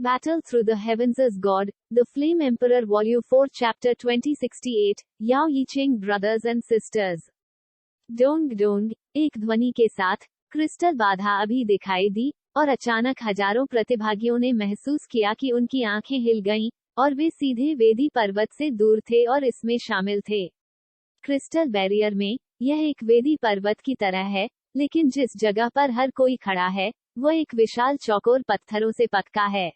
Battle Through the Heavens as God, The Flame Emperor Volume 4 Chapter 2068, Yao Yicheng Brothers and Sisters। Dong Dong, एक ध्वनि के साथ crystal बाधा अभी दिखाई दी, और अचानक हजारों प्रतिभागियों ने महसूस किया कि उनकी आंखें हिल गईं, और वे सीधे वेदी पर्वत से दूर थे और इसमें शामिल थे। क्रिस्टल बैरियर में, यह एक वेदी पर्वत की तरह है, लेकिन जिस जगह पर हर कोई खड़ा है, वो एक विशाल चौकोर पत्थरों से पक्का है।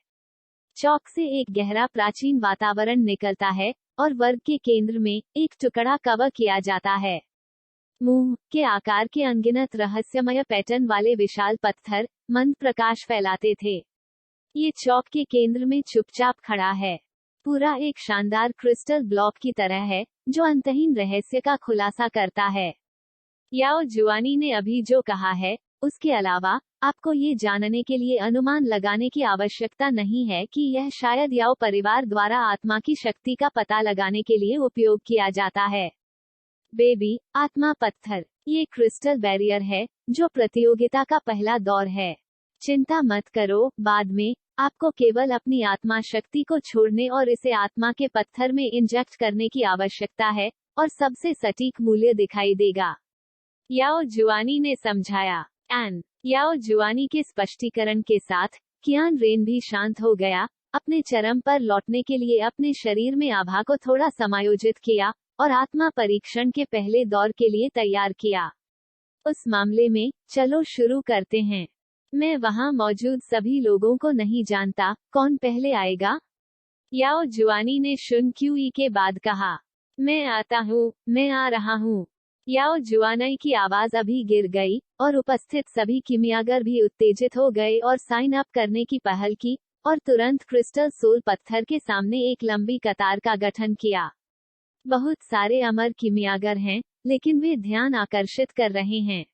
चौक से एक गहरा प्राचीन वातावरण निकलता है, और वर्ग के केंद्र में एक टुकड़ा कवर किया जाता है। मुंह के आकार के अनगिनत रहस्यमय पैटर्न वाले विशाल पत्थर मंद प्रकाश फैलाते थे। ये चौक के केंद्र में चुपचाप खड़ा है। पूरा एक शानदार क्रिस्टल ब्लॉक की तरह है, जो अंतहीन रहस्य का खुलासा करता है। याओ जुआनी ने अभी जो कहा है, उसके अलावा आपको ये जानने के लिए अनुमान लगाने की आवश्यकता नहीं है कि यह शायद याओ परिवार द्वारा आत्मा की शक्ति का पता लगाने के लिए उपयोग किया जाता है। बेबी, आत्मा पत्थर, ये क्रिस्टल बैरियर है, जो प्रतियोगिता का पहला दौर है। चिंता मत करो, बाद में आपको केवल अपनी आत्मा शक्ति को छोड़ने और इसे आत्मा के पत्थर में इंजेक्ट करने की आवश्यकता है, और सबसे सटीक मूल्य दिखाई देगा। याओ जुआनी ने समझाया। याओ जुआनी के स्पष्टीकरण के साथ कियान रेन भी शांत हो गया, अपने चरम पर लौटने के लिए अपने शरीर में आभा को थोड़ा समायोजित किया, और आत्मा परीक्षण के पहले दौर के लिए तैयार किया। उस मामले में, चलो शुरू करते हैं। मैं वहां मौजूद सभी लोगों को नहीं जानता, कौन पहले आएगा? याओ जुआनी ने शुन क्यूई के बाद कहा। मैं आता हूँ, मैं आ रहा हूँ। याओ जुआनी की आवाज अभी गिर गई, और उपस्थित सभी किमियागर भी उत्तेजित हो गए और साइन अप करने की पहल की, और तुरंत क्रिस्टल सोल पत्थर के सामने एक लंबी कतार का गठन किया। बहुत सारे अमर किमियागर हैं, लेकिन वे ध्यान आकर्षित कर रहे हैं।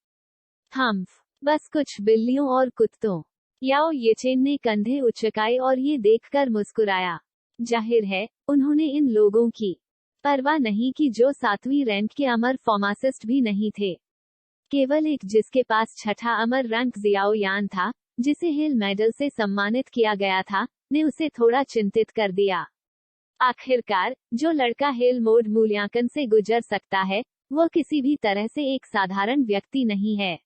बस कुछ बिल्लियों और कुत्तों। याओ येचेन ने कंधे उचकाए और ये देखकर मुस्कुराया। जाहिर है, उन्होंने इन लोगों की परवाह नहीं की जो 7वीं रैंक के अमर फार्मासिस्ट भी नहीं थे। केवल एक जिसके पास छठा अमर रैंक जियाओ यान था, जिसे हिल मेडल से सम्मानित किया गया था, ने उसे थोड़ा चिंतित कर दिया। आखिरकार, जो लड़का हिल मोड मूल्यांकन से गुजर सकता है, वो किसी भी तरह से एक साधारण व्यक्ति नहीं है।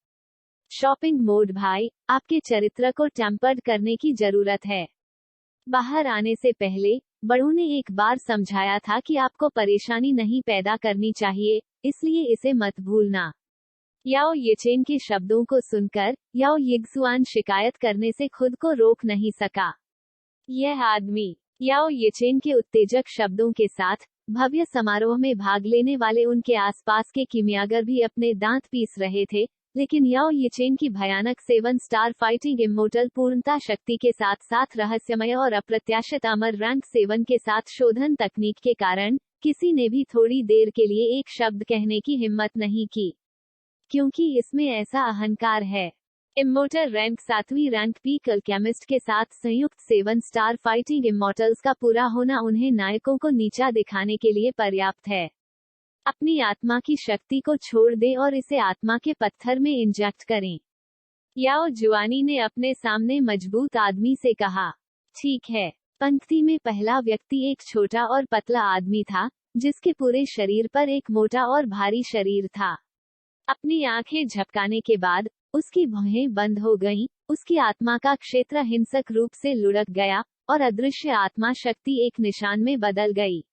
शॉपिंग मोड भाई, आपके चरित्र को टेम्पर्ड करने की जरूरत है। बाहर आने से पहले, बड़ों ने एक बार समझाया था कि आपको परेशानी नहीं पैदा करनी चाहिए, इसलिए इसे मत भूलना। याओ येचेन के शब्दों को सुनकर, याओ यिगजुआन शिकायत करने से खुद को रोक नहीं सका। यह आदमी, याओ येचेन के उत्तेजक शब्दों के साथ, भव्य समारोह में भाग लेने वाले उनके आसपास के किमियागर भी अपने दांत पीस रहे थे, लेकिन याओ येचेन की भयानक 7 स्टार फाइटिंग इमोर्टल पूर्णता शक्ति के साथ साथ रहस्यमय और अप्रत्याशित अमर रैंक 7 के साथ शोधन तकनीक के कारण, किसी ने भी थोड़ी देर के लिए एक शब्द कहने की हिम्मत नहीं की, क्योंकि इसमें ऐसा अहंकार है। इमोर्टल रैंक 7वीं रैंक पीक अल्केमिस्ट के साथ संयुक्त 7 स्टार फाइटिंग इमोर्टल्स का पूरा होना उन्हें नायकों को नीचा दिखाने के लिए पर्याप्त है। अपनी आत्मा की शक्ति को छोड़ दें और इसे आत्मा के पत्थर में इंजेक्ट करें। याओ जुआनी ने अपने सामने मजबूत आदमी से कहा। ठीक है। पंक्ति में पहला व्यक्ति एक छोटा और पतला आदमी था, जिसके पूरे शरीर पर एक मोटा और भारी शरीर था। अपनी आंखें झपकाने के बाद, उसकी भौहें बंद हो गईं, उसकी आत्मा का क्षेत्र हिंसक रूप से लुढ़क गया, और अदृश्य आत्मा शक्ति एक निशान में बदल गई।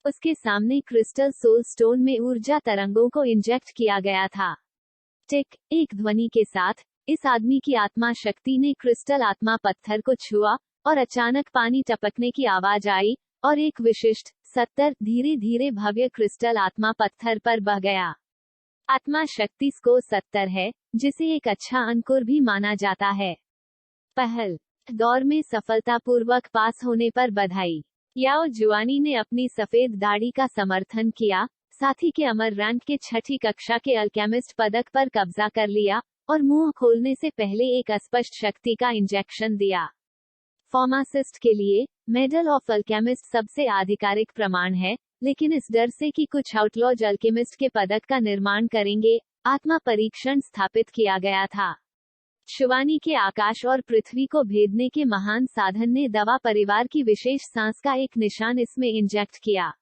उसके सामने क्रिस्टल सोल स्टोन में ऊर्जा तरंगों को इंजेक्ट किया गया था। टिक, एक ध्वनि के साथ, इस आदमी की आत्मा शक्ति ने क्रिस्टल आत्मा पत्थर को छुआ, और अचानक पानी टपकने की आवाज आई, और एक विशिष्ट 70 धीरे धीरे भव्य क्रिस्टल आत्मा पत्थर पर बह गया। आत्मा शक्ति स्कोर 70 है, जिसे एक अच्छा अंकुर भी माना जाता है। पहल दौर में सफलतापूर्वक पास होने पर बधाई। याओ जुआनी ने अपनी सफेद दाढ़ी का समर्थन किया, साथ ही के अमर रैंक के 6ठी कक्षा के अल्केमिस्ट पदक पर कब्जा कर लिया, और मुंह खोलने से पहले एक अस्पष्ट शक्ति का इंजेक्शन दिया। फार्मासिस्ट के लिए, मेडल ऑफ अल्केमिस्ट सबसे आधिकारिक प्रमाण है, लेकिन इस डर से कि कुछ आउटलॉज अल्केमिस्ट के पदक का निर्माण करेंगे, आत्मा परीक्षण स्थापित किया गया था। शिवानी के आकाश और पृथ्वी को भेदने के महान साधन ने दवा परिवार की विशेष सांस का एक निशान इसमें इंजेक्ट किया।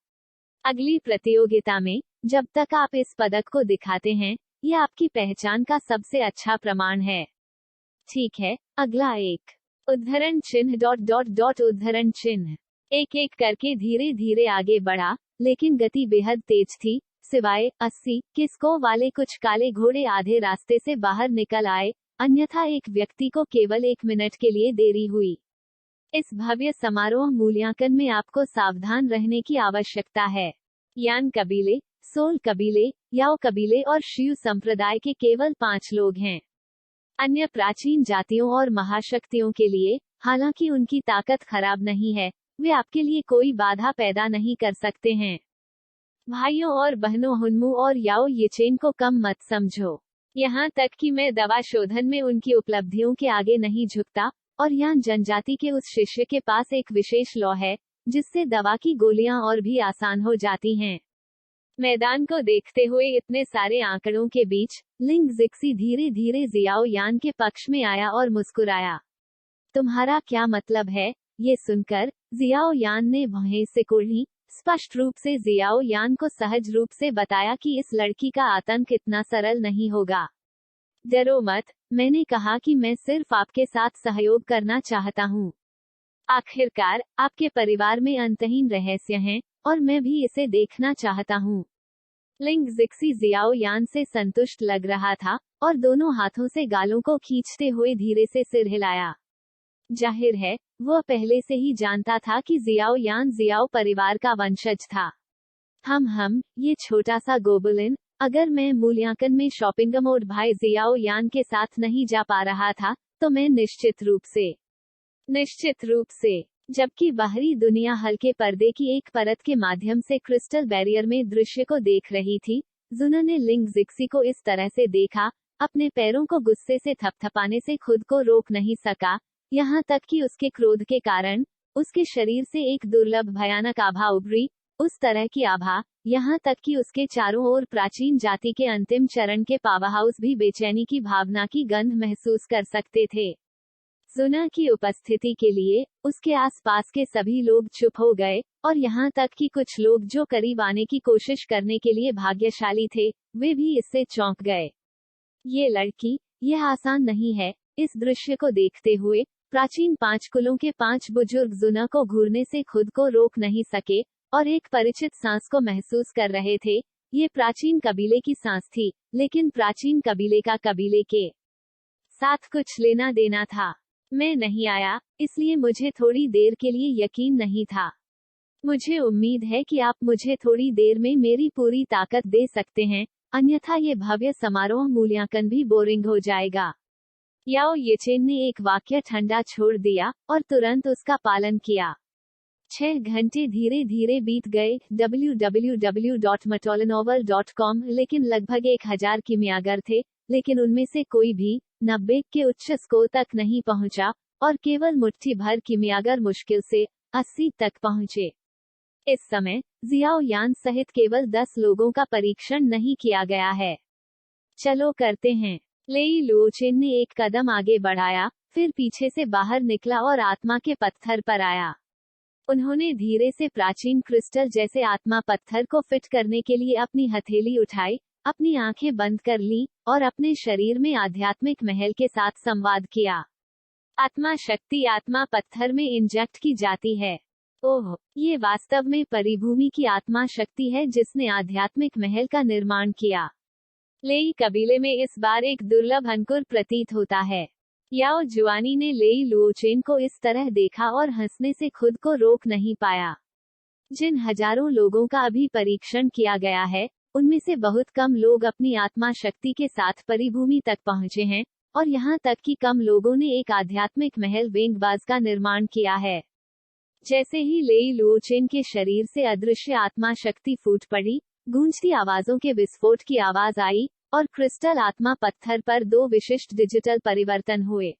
अगली प्रतियोगिता में जब तक आप इस पदक को दिखाते हैं, ये आपकी पहचान का सबसे अच्छा प्रमाण है। ठीक है, अगला एक उद्धरण चिन्ह डॉट डॉट डॉट उद्धरण चिन्ह। एक एक करके धीरे धीरे आगे बढ़ा, लेकिन गति बेहद तेज थी। सिवाय 80 के स्कोर वाले कुछ काले घोड़े आधे रास्ते से बाहर निकल आए, अन्यथा एक व्यक्ति को केवल 1 मिनट के लिए देरी हुई। इस भव्य समारोह मूल्यांकन में आपको सावधान रहने की आवश्यकता है। यान कबीले, सोल कबीले, याओ कबीले और शियू संप्रदाय के केवल 5 लोग हैं। अन्य प्राचीन जातियों और महाशक्तियों के लिए, हालांकि उनकी ताकत खराब नहीं है, वे आपके लिए कोई बाधा पैदा नहीं कर सकते हैं। भाइयों और बहनों, हुनमू और याओ येचेन को कम मत समझो। यहाँ तक कि मैं दवा शोधन में उनकी उपलब्धियों के आगे नहीं झुकता, और यहाँ जनजाति के उस शिष्य के पास एक विशेष लॉ है, जिससे दवा की गोलियां और भी आसान हो जाती हैं। मैदान को देखते हुए इतने सारे आंकड़ों के बीच, लिंग जिक्सी धीरे धीरे जियाओ यान के पक्ष में आया और मुस्कुराया। तुम्हारा क्या मतलब है? ये सुनकर जियाओ यान ने भौहें सिकुड़ी। स्पष्ट रूप से जियाओ यान को सहज रूप से बताया कि इस लड़की का आतंक इतना सरल नहीं होगा। डरो मत, मैंने कहा कि मैं सिर्फ आपके साथ सहयोग करना चाहता हूँ। आखिरकार, आपके परिवार में अंतहीन रहस्य हैं, और मैं भी इसे देखना चाहता हूँ। लिंग जिक्सी जियाओ यान से संतुष्ट लग रहा था, और दोनों हाथों से गालों को खींचते हुए धीरे से सिर हिलाया। जाहिर है, वह पहले से ही जानता था कि जियाओ यान जियाओ परिवार का वंशज था। ये छोटा सा गोबलिन, अगर मैं मूल्यांकन में शॉपिंग मोड भाई जियाओ यान के साथ नहीं जा पा रहा था, तो मैं निश्चित रूप से, जबकि बाहरी दुनिया हल्के पर्दे की एक परत के माध्यम से क्रिस्टल बैरियर में दृश्य को देख रही थी, जुना ने लिंग जिक्सी को इस तरह से देखा, अपने पैरों को गुस्से से थपथपाने से खुद को रोक नहीं सका, यहाँ तक कि उसके क्रोध के कारण उसके शरीर से एक दुर्लभ भयानक आभा उभरी, उस तरह की आभा, यहाँ तक कि उसके चारों ओर प्राचीन जाति के अंतिम चरण के पावरहाउस भी बेचैनी की भावना की गंध महसूस कर सकते थे। जुना की उपस्थिति के लिए उसके आसपास के सभी लोग चुप हो गए, और यहाँ तक कि कुछ लोग जो करीब आने की कोशिश करने के लिए भाग्यशाली थे, वे भी इससे चौंक गए। ये लड़की, यह आसान नहीं है। इस दृश्य को देखते हुए प्राचीन 5 कुलों के 5 बुजुर्ग जुना को घूरने से खुद को रोक नहीं सके, और एक परिचित सांस को महसूस कर रहे थे। ये प्राचीन कबीले की सांस थी, लेकिन प्राचीन कबीले का कबीले के साथ कुछ लेना देना था। मैं नहीं आया, इसलिए मुझे थोड़ी देर के लिए यकीन नहीं था। मुझे उम्मीद है कि आप मुझे थोड़ी देर में मेरी पूरी ताकत दे सकते हैं, अन्यथा ये भव्य समारोह मूल्यांकन भी बोरिंग हो जाएगा। याओ येचेन ने एक वाक्य ठंडा छोड़ दिया, और तुरंत उसका पालन किया। 6 घंटे धीरे धीरे बीत गए। www.matolanovel.com लेकिन लगभग 1000 किमियागर थे, लेकिन उनमें से कोई भी 90 के उच्च स्कोर तक नहीं पहुंचा, और केवल मुट्ठी भर किमियागर मुश्किल से 80 तक पहुंचे। इस समय जियाओ यान सहित केवल 10 लोगों का परीक्षण नहीं किया गया है। चलो करते हैं। लेई लुओचेन ने एक कदम आगे बढ़ाया, फिर पीछे से बाहर निकला और आत्मा के पत्थर पर आया। उन्होंने धीरे से प्राचीन क्रिस्टल जैसे आत्मा पत्थर को फिट करने के लिए अपनी हथेली उठाई, अपनी आंखें बंद कर ली, और अपने शरीर में आध्यात्मिक महल के साथ संवाद किया। आत्मा शक्ति आत्मा पत्थर में इंजेक्ट की जाती है। ओह, ये वास्तव में परिभूमि की आत्मा शक्ति है जिसने आध्यात्मिक महल का निर्माण किया। लेई कबीले में इस बार एक दुर्लभ अंकुर प्रतीत होता है। याओ जुआनी ने लेई लुओचेन को इस तरह देखा और हंसने से खुद को रोक नहीं पाया। जिन हजारों लोगों का अभी परीक्षण किया गया है, उनमें से बहुत कम लोग अपनी आत्मा शक्ति के साथ परिभूमि तक पहुंचे हैं, और यहाँ तक कि कम लोगों ने एक आध्यात्मिक महल वेंगबाज का निर्माण किया है। जैसे ही लेई लुओचेन के शरीर से अदृश्य आत्मा शक्ति फूट पड़ी, गूंजती आवाजों के विस्फोट की आवाज आई, और क्रिस्टल आत्मा पत्थर पर 2 विशिष्ट डिजिटल परिवर्तन हुए।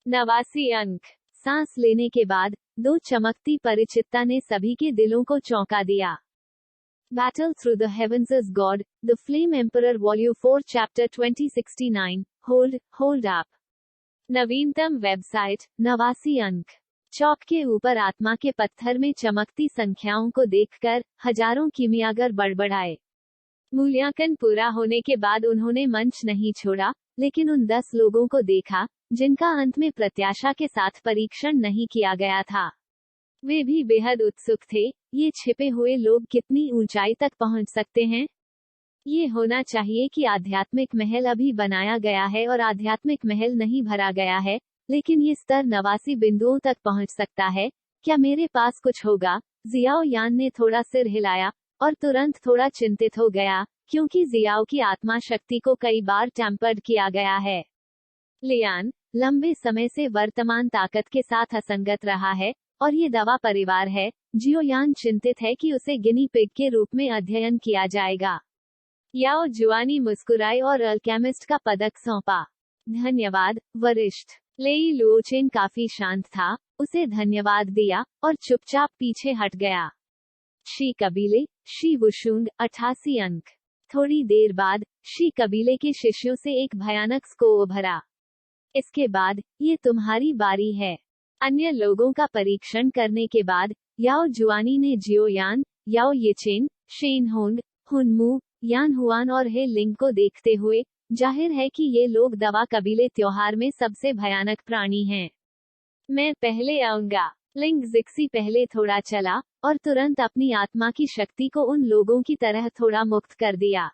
89 अंक। सांस लेने के बाद 2 चमकती परिचितता ने सभी के दिलों को चौंका दिया। Battle Through the Heavens as God, The Flame Emperor Volume 4 Chapter 2069, Hold Up। नवीनतम वेबसाइट 89 अंक। चौक के ऊपर आत्मा के पत्थर में चमकती संख्याओं को देखकर हजारों कीमियागर बड़बड़ाए। मूल्यांकन पूरा होने के बाद उन्होंने मंच नहीं छोड़ा, लेकिन उन 10 लोगों को देखा जिनका अंत में प्रत्याशा के साथ परीक्षण नहीं किया गया था। वे भी बेहद उत्सुक थे। ये छिपे हुए लोग कितनी ऊंचाई तक पहुंच सकते हैं? ये होना चाहिए कि आध्यात्मिक महल अभी बनाया गया है और आध्यात्मिक महल नहीं भरा गया है, लेकिन ये स्तर 89 बिंदुओं तक पहुंच सकता है। क्या मेरे पास कुछ होगा? जियाओ यान ने थोड़ा सिर हिलाया और तुरंत थोड़ा चिंतित हो गया, क्योंकि जियाओ की आत्मा शक्ति को कई बार टेम्पर्ड किया गया है। लियान लंबे समय से वर्तमान ताकत के साथ असंगत रहा है, और ये दवा परिवार है। जियोयान चिंतित है कि उसे गिनी पिग के रूप में अध्ययन किया जाएगा। याओ जुआनी मुस्कुराए और अल्केमिस्ट का पदक सौंपा। धन्यवाद वरिष्ठ। लेई लुओचेन काफी शांत था, उसे धन्यवाद दिया और चुपचाप पीछे हट गया। शी कबीले शी वुशुंग 88 अंक। थोड़ी देर बाद शी कबीले के शिष्यों से एक भयानक स्कोर भरा। इसके बाद ये तुम्हारी बारी है। अन्य लोगों का परीक्षण करने के बाद याओ जुआनी ने जियोयान, याओ येचेन, शेन होंग, हुनमू, यान हुआन और हे लिंग को देखते हुए जाहिर है कि ये लोग दवा कबीले त्योहार में सबसे भयानक प्राणी हैं। मैं पहले आऊंगा। लिंग जिक्सी पहले थोड़ा चला और तुरंत अपनी आत्मा की शक्ति को उन लोगों की तरह थोड़ा मुक्त कर दिया।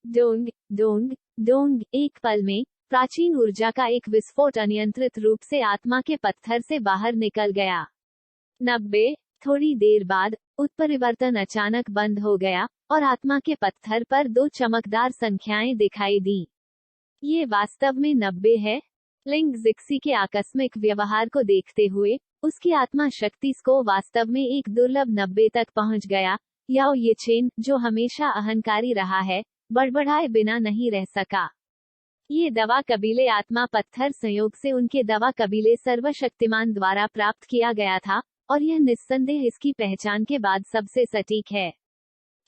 Dong Dong Dong. एक पल में प्राचीन ऊर्जा का एक विस्फोट अनियंत्रित रूप से आत्मा के पत्थर से बाहर निकल गया। 90। थोड़ी देर बाद उत्परिवर्तन अचानक बंद हो गया और आत्मा के पत्थर पर 2 चमकदार संख्याएं दिखाई दी। ये वास्तव में 90 है। लिंग जिक्सी के आकस्मिक व्यवहार को देखते हुए उसकी आत्मा शक्ति को वास्तव में एक दुर्लभ 90 तक पहुंच गया। याओ येचेन, जो हमेशा अहंकारी रहा है, बड़बड़ाए बिना नहीं रह सका। ये दवा कबीले आत्मा पत्थर संयोग से उनके दवा कबीले सर्वशक्तिमान द्वारा प्राप्त किया गया था, और यह निस्संदेह इसकी पहचान के बाद सबसे सटीक है।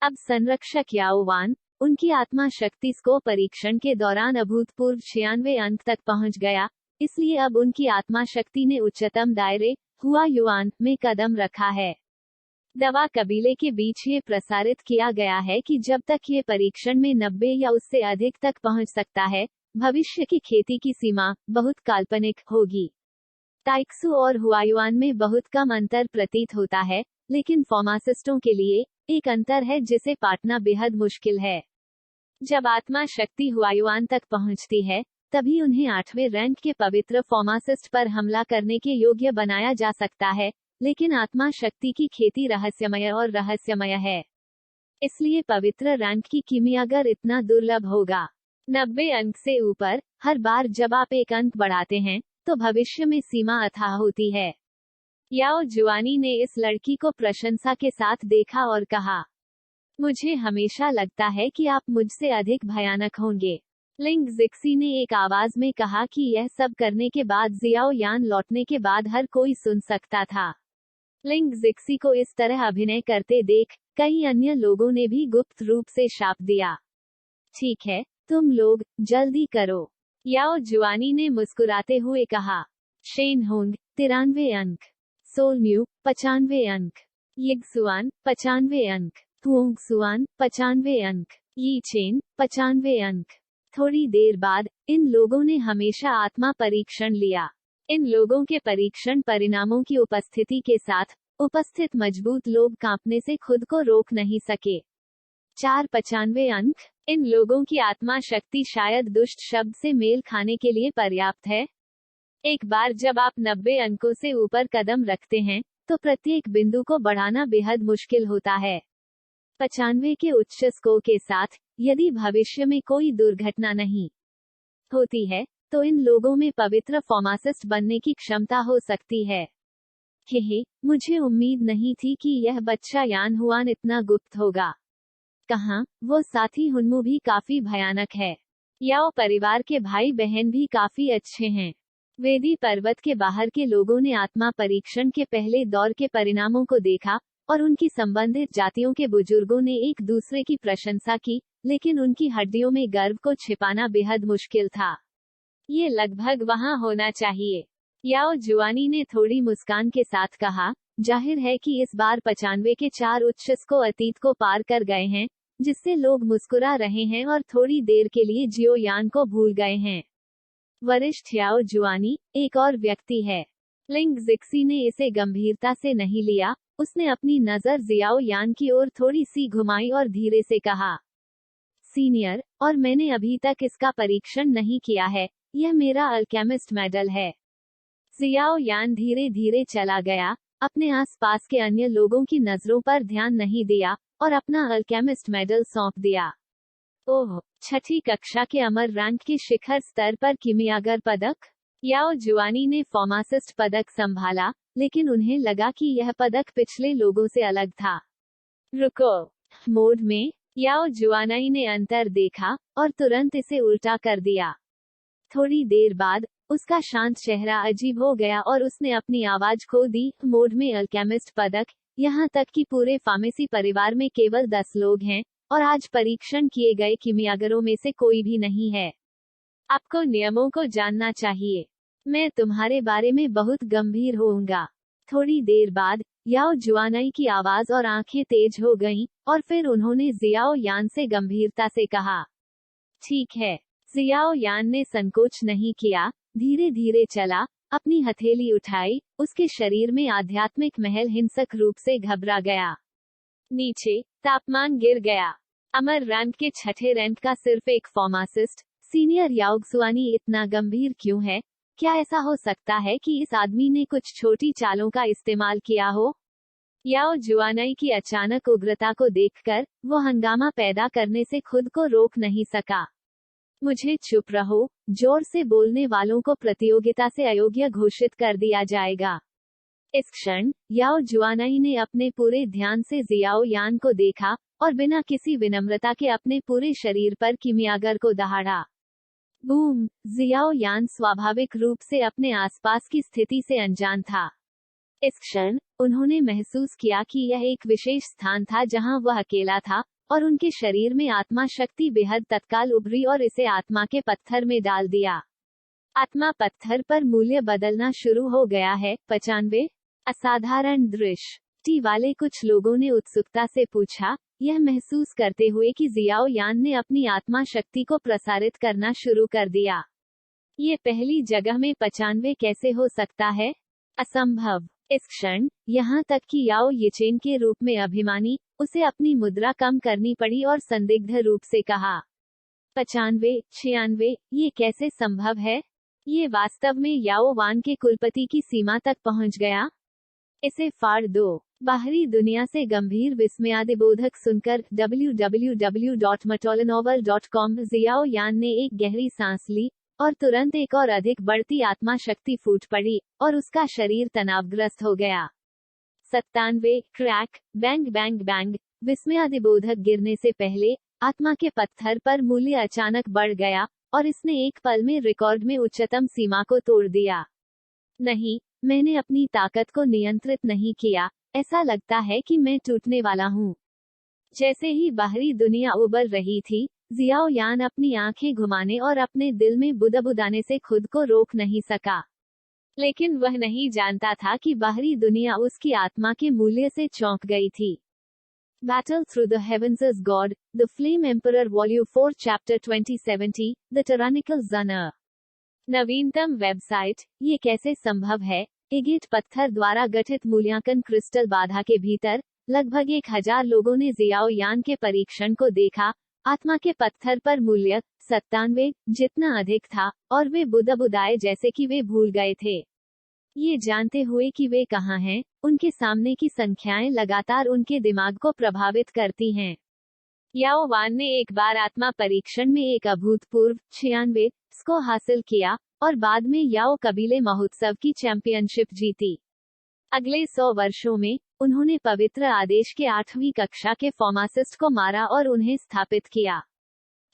अब संरक्षक याओ वान, उनकी आत्मा शक्ति को परीक्षण के दौरान अभूतपूर्व 96 अंक तक पहुंच गया, इसलिए अब उनकी आत्मा शक्ति ने उच्चतम दायरे हुआ युआन में कदम रखा है। दवा कबीले के बीच ये प्रसारित किया गया है कि जब तक ये परीक्षण में 90 या उससे अधिक तक पहुंच सकता है, भविष्य की खेती की सीमा बहुत काल्पनिक होगी। ताइक्सू और हुआयुआन में बहुत कम अंतर प्रतीत होता है, लेकिन फार्मासिस्टों के लिए एक अंतर है जिसे पाटना बेहद मुश्किल है। जब आत्मा शक्ति हुआयुआन तक पहुंचती है, तभी उन्हें 8वें रैंक के पवित्र फार्मासिस्ट पर हमला करने के योग्य बनाया जा सकता है, लेकिन आत्मा शक्ति की खेती रहस्यमय और रहस्यमय है। इसलिए पवित्र रैंक की कीमियागर इतना दुर्लभ होगा। 90 अंक से ऊपर, हर बार जब आप एक अंक बढ़ाते हैं, तो भविष्य में सीमा अथाह होती है। याओ जुआनी ने इस लड़की को प्रशंसा के साथ देखा और कहा, मुझे हमेशा लगता है कि आप मुझसे अधिक भयानक होंगे। लिंग जिक्सी ने एक आवाज में कहा कि यह सब करने के बाद जियाओ यान लौटने के बाद हर कोई सुन सकता था। लिंग जिक्सी को इस तरह अभिनय करते देख कई अन्य लोगों ने भी गुप्त रूप से शाप दिया। ठीक है, तुम लोग जल्दी करो, याओ जुआनी ने मुस्कुराते हुए कहा। शेन होंग 93 अंक, सोलम्यू 95 अंक, यिगसुआन 95 अंक, हुओंगसुआन 95 अंक, यीचेन 95 अंक। थोड़ी देर बाद इन लोगों ने हमेशा आत्मा परीक्षण लिया। इन लोगों के परीक्षण परिणामों की उपस्थिति के साथ उपस्थित मजबूत लोग कांपने से खुद को रोक नहीं सके। 495 अंक। इन लोगों की आत्मा शक्ति शायद दुष्ट शब्द से मेल खाने के लिए पर्याप्त है। एक बार जब आप 90 अंकों से ऊपर कदम रखते हैं, तो प्रत्येक बिंदु को बढ़ाना बेहद मुश्किल होता है। 95 के उच्च स्कोर के साथ, यदि भविष्य में कोई दुर्घटना नहीं होती है, तो इन लोगों में पवित्र फार्मासिस्ट बनने की क्षमता हो सकती है। हे, मुझे उम्मीद नहीं थी कि यह बच्चा यान हुआन इतना गुप्त होगा। कहाँ, वो साथी हुनमू भी काफी भयानक है। याओ परिवार के भाई बहन भी काफी अच्छे हैं। वेदी पर्वत के बाहर के लोगों ने आत्मा परीक्षण के पहले दौर के परिणामों को देखा, और उनकी संबंधित जातियों के बुजुर्गों ने एक दूसरे की प्रशंसा की, लेकिन उनकी हड्डियों में गर्व को छिपाना बेहद मुश्किल था। ये लगभग वहाँ होना चाहिए। याओ जुआनी ने थोड़ी मुस्कान के साथ कहा, जाहिर है कि इस बार 95 के 4 उच्च को अतीत को पार कर गए हैं, जिससे लोग मुस्कुरा रहे हैं और थोड़ी देर के लिए जियो यान को भूल गए हैं। वरिष्ठ याओ जुआनी एक और व्यक्ति है। लिंग जिक्सी ने इसे गंभीरता से नहीं लिया, उसने अपनी नजर जियाओ यान की ओर थोड़ी सी घुमाई और धीरे से कहा, सीनियर, और मैंने अभी तक इसका परीक्षण नहीं किया है, यह मेरा अल्केमिस्ट मेडल है। जियाओ यान धीरे धीरे चला गया, अपने आसपास के अन्य लोगों की नजरों पर ध्यान नहीं दिया और अपना अल्केमिस्ट मेडल सौंप दिया। ओह, छठी कक्षा के अमर रैंक के शिखर स्तर पर किमियागर पदक। याओ जुआनी ने फार्मासिस्ट पदक संभाला, लेकिन उन्हें लगा कि यह पदक पिछले लोगों से अलग था। रुको मोड में याओ जुआनाई ने अंतर देखा और तुरंत इसे उल्टा कर दिया। थोड़ी देर बाद उसका शांत चेहरा अजीब हो गया और उसने अपनी आवाज खो दी। मोड में अल्केमिस्ट पदक, यहाँ तक कि पूरे फार्मेसी परिवार में केवल 10 लोग हैं और आज परीक्षण किए गए किमियागरों में से कोई भी नहीं है। आपको नियमों को जानना चाहिए। मैं तुम्हारे बारे में बहुत गंभीर होऊंगा। थोड़ी देर बाद याओ जुआनाई की आवाज और आंखें तेज हो गईं, और फिर उन्होंने जियाओ यान से गंभीरता से कहा, ठीक है। जियाओ यान ने संकोच नहीं किया, धीरे धीरे चला, अपनी हथेली उठाई, उसके शरीर में आध्यात्मिक महल हिंसक रूप से घबरा गया। नीचे तापमान गिर गया। अमर रैंक के छठे रैंक का सिर्फ एक फार्मासिस्ट, सीनियर याओगसुआनी इतना गंभीर क्यों है? क्या ऐसा हो सकता है कि इस आदमी ने कुछ छोटी चालों का इस्तेमाल किया हो? याओ जुआनाई की अचानक उग्रता को देखकर वो हंगामा पैदा करने से खुद को रोक नहीं सका। मुझे चुप रहो, जोर से बोलने वालों को प्रतियोगिता से अयोग्य घोषित कर दिया जाएगा। इस क्षण याओ जुआनाई ने अपने पूरे ध्यान से जियाओ यान को देखा और बिना किसी विनम्रता के अपने पूरे शरीर पर किमियागर को दहाड़ा। बूम! जियाओ यान स्वाभाविक रूप से अपने आसपास की स्थिति से अनजान था। इस क्षण उन्होंने महसूस किया कि यह एक विशेष स्थान था जहां वह अकेला था, और उनके शरीर में आत्मा शक्ति बेहद तत्काल उभरी और इसे आत्मा के पत्थर में डाल दिया। आत्मा पत्थर पर मूल्य बदलना शुरू हो गया है। 95 असाधारण दृष्टि वाले कुछ लोगों ने उत्सुकता से पूछा, यह महसूस करते हुए कि जियाओ यान ने अपनी आत्मा शक्ति को प्रसारित करना शुरू कर दिया। ये पहली जगह में 95 कैसे हो सकता है? असंभव। इस क्षण यहाँ तक कि याओ यिचेन के रूप में अभिमानी, उसे अपनी मुद्रा कम करनी पड़ी और संदिग्ध रूप से कहा, 95, 96, ये कैसे संभव है? ये वास्तव में याओ वान के कुलपति की सीमा तक पहुंच गया। इसे फाड़ दो। बाहरी दुनिया से गंभीर विस्मयादिबोधक सुनकर www.matolanovel.com जियाओ यान ने एक गहरी सांस ली, और तुरंत एक और अधिक बढ़ती आत्मा शक्ति फूट पड़ी, और उसका शरीर तनावग्रस्त हो गया। 97 क्रैक, बैंग बैंग बैंग, विस्मयादिबोधक गिरने से पहले आत्मा के पत्थर पर मूल्य अचानक बढ़ गया, और इसने एक पल में रिकॉर्ड में उच्चतम सीमा को तोड़ दिया। नहीं, मैंने अपनी ताकत को नियंत्रित नहीं किया, ऐसा लगता है कि मैं टूटने वाला हूँ। जैसे ही बाहरी दुनिया उबर रही थी, जियाओ यान अपनी आंखें घुमाने और अपने दिल में बुदबुदाने से खुद को रोक नहीं सका। लेकिन वह नहीं जानता था कि बाहरी दुनिया उसकी आत्मा के मूल्य से चौंक गई थी। Battle Through the Heavens as God, The Flame Emperor Volume 4 Chapter 2070, The Tyrannical Zunner। नवीनतम वेबसाइट, ये कैसे संभव है? एगेट पत्थर द्वारा गठित मूल्यांकन क्रिस्टल बाधा के भीतर लगभग 1000 लोगों ने जियाओ यान के परीक्षण को देखा। आत्मा के पत्थर पर मूल्य 97 जितना अधिक था, और वे बुदबुदाए जैसे कि वे भूल गए थे। ये जानते हुए कि वे कहाँ हैं, उनके सामने की संख्याएं लगातार उनके दिमाग को प्रभावित करती हैं। याओ वान ने एक बार आत्मा परीक्षण में एक अभूतपूर्व 96 को हासिल किया, और बाद में याओ कबीले महोत्सव की चैंपियनशिप जीती। अगले 100 वर्षों में उन्होंने पवित्र आदेश के 8वीं कक्षा के फार्मासिस्ट को मारा और उन्हें स्थापित किया।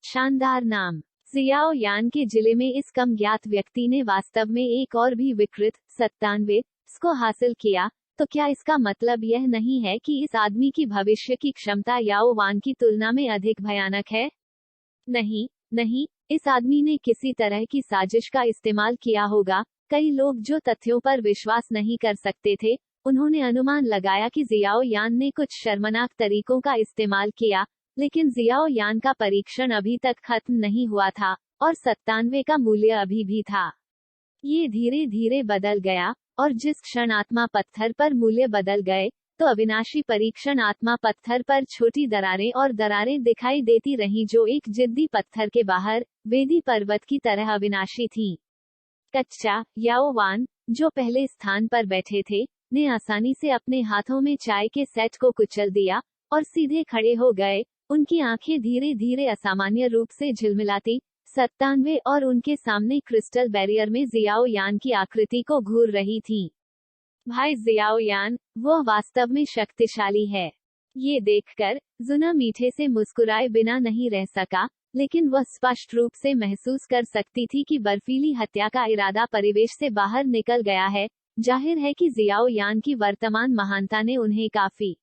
शानदार नाम। जियाओ यान के जिले में इस कम ज्ञात व्यक्ति ने वास्तव में एक और भी विकृत 97 को हासिल किया। तो क्या इसका मतलब यह नहीं है कि इस आदमी की भविष्य की क्षमता याओ वान की तुलना में अधिक भयानक है? नहीं, नहीं, इस आदमी ने किसी तरह की साजिश का इस्तेमाल किया होगा। कई लोग जो तथ्यों पर विश्वास नहीं कर सकते थे, उन्होंने अनुमान लगाया कि जियाओ यान ने कुछ शर्मनाक तरीकों का इस्तेमाल किया, लेकिन जियाओ यान का परीक्षण अभी तक खत्म नहीं हुआ था और 97 का मूल्य अभी भी था। ये धीरे धीरे बदल गया, और जिस क्षण आत्मा पत्थर पर मूल्य बदल गए, तो अविनाशी परीक्षण आत्मा पत्थर पर छोटी दरारें और दरारें दिखाई देती रहीं जो एक जिद्दी पत्थर के बाहर वेदी पर्वत की तरह अविनाशी थीं। कच्चा याओवान, जो पहले स्थान पर बैठे थे, ने आसानी से अपने हाथों में चाय के सेट को कुचल दिया और सीधे खड़े हो गए। उनकी आंखें धीरे धीरे असामान्य रूप से झिलमिलाती 97 और उनके सामने क्रिस्टल बैरियर में जियाओ यान की आकृति को घूर रही थी। भाई जियाओ यान, वह वास्तव में शक्तिशाली है। ये देखकर जुना मीठे से मुस्कुराए बिना नहीं रह सका, लेकिन वह स्पष्ट रूप से महसूस कर सकती थी कि बर्फीली हत्या का इरादा परिवेश से बाहर निकल गया है। जाहिर है कि जियाओ यान की वर्तमान महानता ने उन्हें काफी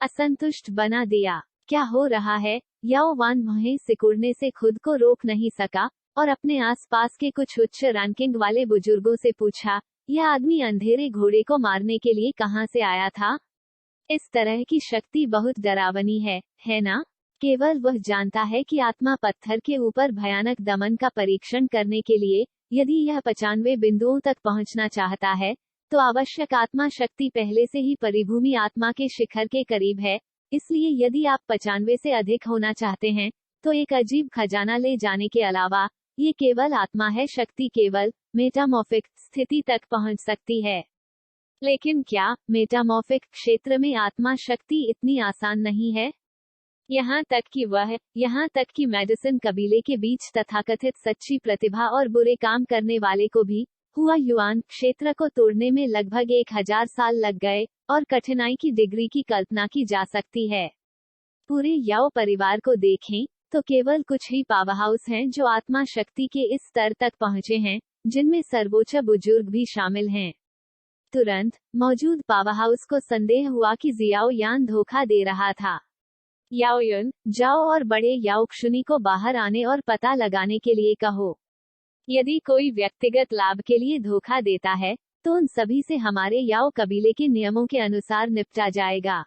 असंतुष्ट बना दिया। क्या हो रहा है? याओ वान वहीं सिकुड़ने से खुद को रोक नहीं सका और अपने आसपास के कुछ उच्च रैंकिंग वाले बुजुर्गों से पूछा, यह आदमी अंधेरे घोड़े को मारने के लिए कहां से आया था? इस तरह की शक्ति बहुत डरावनी है ना? केवल वह जानता है कि आत्मा पत्थर के ऊपर भयानक दमन का परीक्षण करने के लिए, यदि यह 95 बिंदुओं तक पहुंचना चाहता है, तो आवश्यक आत्मा शक्ति पहले से ही परिभूमि आत्मा के शिखर के करीब है। इसलिए यदि आप 95 से अधिक होना चाहते हैं, तो एक अजीब खजाना ले जाने के अलावा, ये केवल आत्मा है। शक्ति केवल मेटामॉर्फिक स्थिति तक पहुंच सकती है। लेकिन क्या मेटामॉर्फिक क्षेत्र में आत्मा शक्ति इतनी आसान नहीं है? यहाँ तक कि मेडिसिन कबीले के बीच तथाकथित सच्ची प्रतिभा और बुरे काम करने वाले को भी हुआ युआन क्षेत्र को तोड़ने में लगभग 1000 साल लग गए, और कठिनाई की डिग्री की कल्पना की जा सकती है। पूरे याओ परिवार को देखें तो केवल कुछ ही पावरहाउस हैं जो आत्मा शक्ति के इस स्तर तक पहुंचे हैं, जिनमें सर्वोच्च बुजुर्ग भी शामिल हैं। तुरंत मौजूद पावरहाउस को संदेह हुआ कि जियाओ यान धोखा दे रहा था। याओयुन, जाओ और बड़े याओक्षुनी को बाहर आने और पता लगाने के लिए कहो। यदि कोई व्यक्तिगत लाभ के लिए धोखा देता है, तो उन सभी से हमारे याओ कबीले के नियमों के अनुसार निपटा जाएगा।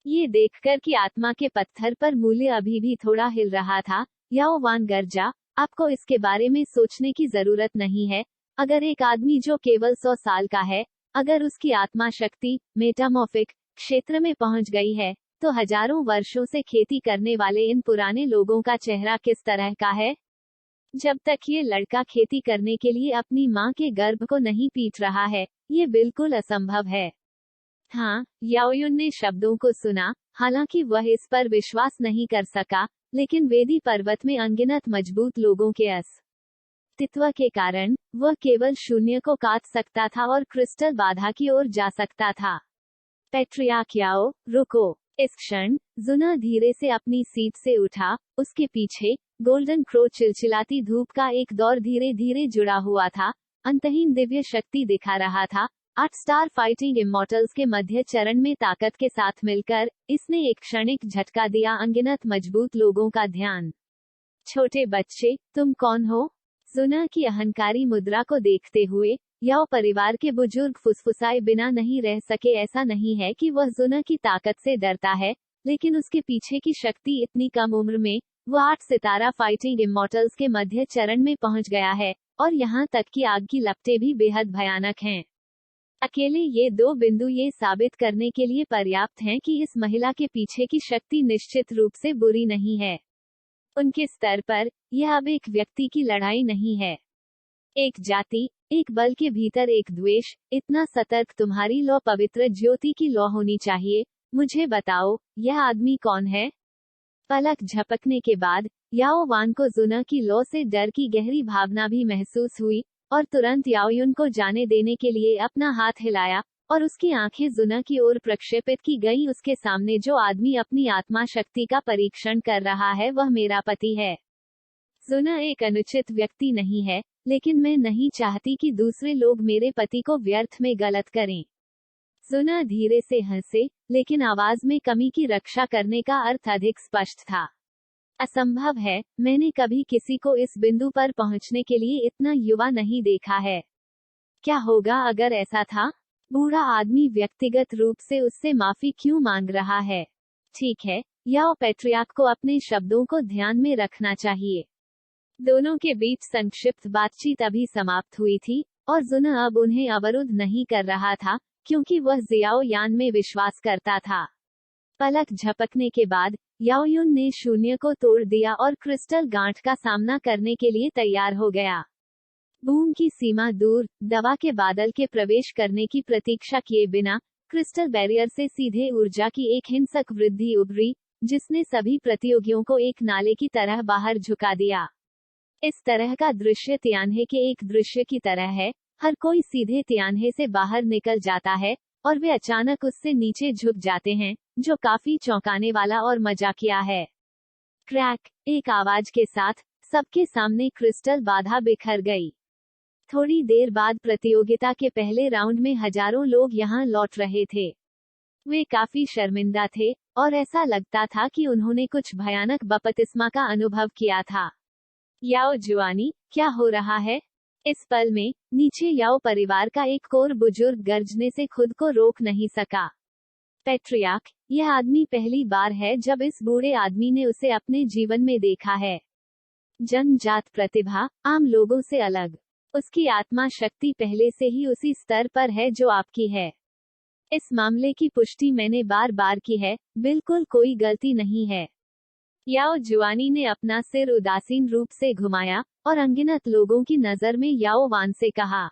ये देखकर कि आत्मा के पत्थर पर मूल्य अभी भी थोड़ा हिल रहा था, याओ वान गरजा, आपको इसके बारे में सोचने की जरूरत नहीं है। अगर एक आदमी जो केवल 100 साल का है, अगर उसकी आत्मा शक्ति मेटामॉर्फिक क्षेत्र में पहुंच गई है, तो हजारों वर्षों से खेती करने वाले इन पुराने लोगों का चेहरा किस तरह का है? जब तक ये लड़का खेती करने के लिए अपनी माँ के गर्भ को नहीं पीट रहा है, ये बिल्कुल असंभव है। हाँ, याओयुन ने शब्दों को सुना, हालांकि वह इस पर विश्वास नहीं कर सका, लेकिन वेदी पर्वत में अनगिनत मजबूत लोगों के अस्तित्व के कारण वह केवल शून्य को काट सकता था और क्रिस्टल बाधा की ओर जा सकता था। पैट्रियार्क याओ, रुको। इस क्षण जुना धीरे से अपनी सीट से उठा। उसके पीछे गोल्डन क्रो चिलचिलाती धूप का एक दौर धीरे धीरे जुड़ा हुआ था, अंतहीन दिव्य शक्ति दिखा रहा था। 8 स्टार फाइटिंग इमॉर्टल्स के मध्य चरण में ताकत के साथ मिलकर इसने एक क्षणिक झटका दिया अनगिनत मजबूत लोगों का ध्यान। छोटे बच्चे, तुम कौन हो? जुना की अहंकारी मुद्रा को देखते हुए याओ परिवार के बुजुर्ग फुसफुसाए बिना नहीं रह सके। ऐसा नहीं है कि वह जुना की ताकत से डरता है, लेकिन उसके पीछे की शक्ति इतनी कम उम्र में वह 8 सितारा फाइटिंग इमॉर्टल्स के मध्य चरण में पहुंच गया है, और यहाँ तक कि आग की लपटें भी बेहद भयानक हैं। अकेले ये 2 बिंदु ये साबित करने के लिए पर्याप्त हैं कि इस महिला के पीछे की शक्ति निश्चित रूप से बुरी नहीं है। उनके स्तर पर यह अब एक व्यक्ति की लड़ाई नहीं है, एक जाति, एक बल के भीतर एक द्वेष। इतना सतर्क तुम्हारी लौ पवित्र ज्योति की लौ होनी चाहिए। मुझे बताओ, यह आदमी कौन है? पलक झपकने के बाद याओ वान को जुना की लौ से डर की गहरी भावना भी महसूस हुई, और तुरंत याओयुन को जाने देने के लिए अपना हाथ हिलाया, और उसकी आंखें जुना की ओर प्रक्षेपित की गई। उसके सामने जो आदमी अपनी आत्मा शक्ति का परीक्षण कर रहा है वह मेरा पति है। जुना एक अनुचित व्यक्ति नहीं है, लेकिन मैं नहीं चाहती कि दूसरे लोग मेरे पति को व्यर्थ में गलत करें। जुना धीरे से हंसे, लेकिन आवाज में कमी की रक्षा करने का अर्थ अधिक स्पष्ट था। असंभव है, मैंने कभी किसी को इस बिंदु पर पहुंचने के लिए इतना युवा नहीं देखा है। क्या होगा अगर ऐसा था? बूढ़ा आदमी व्यक्तिगत रूप से उससे माफी क्यों मांग रहा है? ठीक है, याओ पैट्रियार्क को अपने शब्दों को ध्यान में रखना चाहिए। दोनों के बीच संक्षिप्त बातचीत अभी समाप्त हुई थी, और जुना अब उन्हें अवरुद्ध नहीं कर रहा था, क्योंकि वह जियाओ यान में विश्वास करता था। पलक झपकने के बाद याओ युन ने शून्य को तोड़ दिया और क्रिस्टल गांठ का सामना करने के लिए तैयार हो गया। बूम की सीमा दूर, दवा के बादल के प्रवेश करने की प्रतीक्षा किए बिना, क्रिस्टल बैरियर से सीधे ऊर्जा की एक हिंसक वृद्धि उभरी, जिसने सभी प्रतियोगियों को एक नाले की तरह बाहर झुका दिया। इस तरह का दृश्य तियान्हे के एक दृश्य की तरह है, हर कोई सीधे तियान्हे से बाहर निकल जाता है, और वे अचानक उससे नीचे झुक जाते हैं, जो काफी चौंकाने वाला और मजाकिया है। क्रैक, एक आवाज के साथ, सबके सामने क्रिस्टल बाधा बिखर गई। थोड़ी देर बाद प्रतियोगिता के पहले राउंड में हजारों लोग यहां लौट रहे थे। वे काफी शर्मिंदा थे, और ऐसा लगता था कि उन्होंने कुछ भयानक बपतिस्मा का अनुभव किया था। याओ जुआनी, क्या हो रहा है? इस पल में, नीचे याओ परिवार का एक और बुजुर्ग गर्जने से खुद को रोक नहीं सका। पैट्रियार्क, यह आदमी पहली बार है जब इस बूढ़े आदमी ने उसे अपने जीवन में देखा है। जन्मजात प्रतिभा, आम लोगों से अलग। उसकी आत्मा शक्ति पहले से ही उसी स्तर पर है जो आपकी है। इस मामले की पुष्टि मैंने बार बार की है, बिल्कुल कोई गलती नहीं है। याओ जुआनी ने अपना सिर उदासीन रूप से घुमाया, और अनगिनत लोगों की नजर में याओ वान से कहा,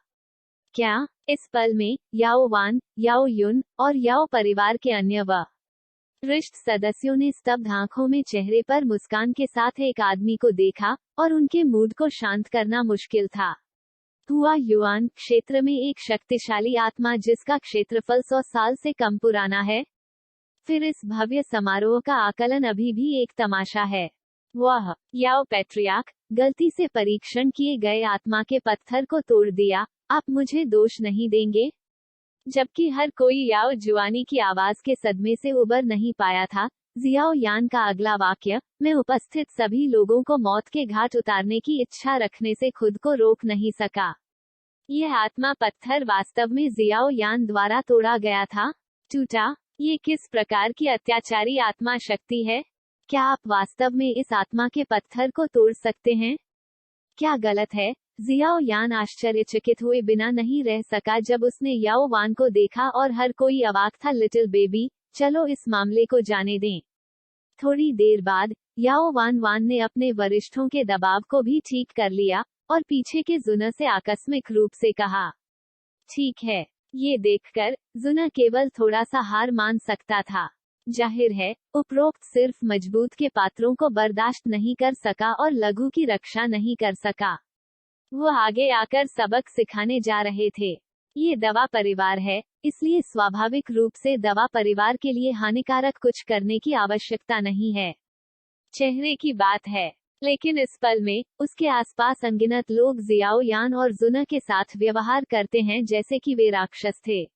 क्या? इस पल में, याओ वान, याओ युन, और याओ परिवार के अन्य वरिष्ठ सदस्यों ने स्तब्ध आंखों में चेहरे पर मुस्कान के साथ एक आदमी को देखा, और उनके मूड को शांत करना मुश्किल था। हुआ युआन क्षेत्र में एक शक्तिशाली आत्मा जिसका क्षेत्रफल 100 साल से कम पुराना है। फिर इस भव्य समारोह का आकलन अभी भी एक तमाशा है। वह याओ पैट्रियार्क, गलती से परीक्षण किए गए आत्मा के पत्थर को तोड़ दिया, आप मुझे दोष नहीं देंगे? जबकि हर कोई याओ जुआनी की आवाज के सदमे से उबर नहीं पाया था, जियाओ यान का अगला वाक्य, मैं उपस्थित सभी लोगों को मौत के घाट उतारने की इच्छा रखने से खुद को रोक नहीं सका। यह आत्मा पत्थर वास्तव में जियाओ यान द्वारा तोड़ा गया था, टूटा। ये किस प्रकार की अत्याचारी आत्मा शक्ति है? क्या आप वास्तव में इस आत्मा के पत्थर को तोड़ सकते हैं? क्या गलत है? जियाओ यान आश्चर्यचकित हुए बिना नहीं रह सका जब उसने याओ वान को देखा, और हर कोई अवाक था। लिटिल बेबी, चलो इस मामले को जाने दें। थोड़ी देर बाद याओ वान ने अपने वरिष्ठों के दबाव को भी ठीक कर लिया, और पीछे के जुना से आकस्मिक रूप से कहा, ठीक है। ये देखकर जुना केवल थोड़ा सा हार मान सकता था। जाहिर है, उपरोक्त सिर्फ मजबूत के पात्रों को बर्दाश्त नहीं कर सका और लघु की रक्षा नहीं कर सका। वो आगे आकर सबक सिखाने जा रहे थे। ये दवा परिवार है, इसलिए स्वाभाविक रूप से दवा परिवार के लिए हानिकारक कुछ करने की आवश्यकता नहीं है। चेहरे की बात है। लेकिन इस पल में, उसके आसपास अनगिनत लोग जियाओ यान और जुना के साथ व्यवहार करते हैं जैसे कि वे राक्षस थे।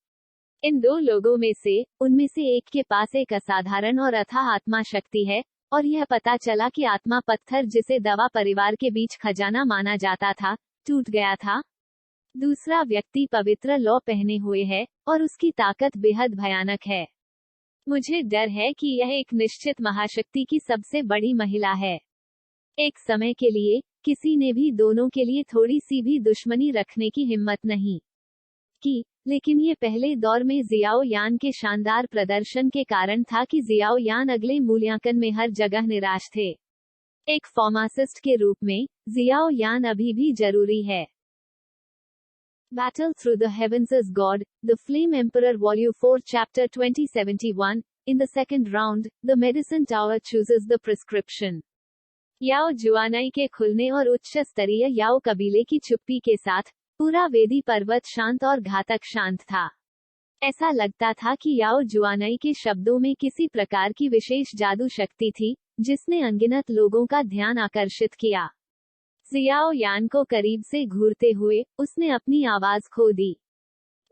इन दो लोगों में से, उनमें से एक के पास एक असाधारण और अथाह आत्मा शक्ति है, और यह पता चला कि आत्मा पत्थर जिसे दवा परिवार के बीच खजाना माना जाता था, टूट गया था। दूसरा व्यक्ति पवित्र लौ पहने हुए है, और उसकी ताकत बेहद भयानक है। मुझे डर है कि यह एक निश्चित महाशक्ति की सबसे बड़ी महिला है। एक समय के लिए, किसी ने भी दोनों के लिए थोड़ी सी भी दुश्मनी रखने की हिम्मत नहीं की, लेकिन ये पहले दौर में जियाओ यान के शानदार प्रदर्शन के कारण था कि जियाओ यान अगले मूल्यांकन में हर जगह निराश थे। एक फार्मासिस्ट के रूप में, जियाओ यान अभी भी जरूरी है। Battle Through the Heavens is God, The Flame Emperor Volume 4 Chapter 2071, In the second round, the Medicine Tower chooses the prescription. याओ जुआनाई के खुलने और उच्च स्तरीय याओ कबीले की चुप्पी के साथ, पूरा वेदी पर्वत शांत और घातक शांत था। ऐसा लगता था कि याओ जुआनाई के शब्दों में किसी प्रकार की विशेष जादू शक्ति थी, जिसने अनगिनत लोगों का ध्यान आकर्षित किया। जियाओ यान को करीब से घूरते हुए, उसने अपनी आवाज खो दी।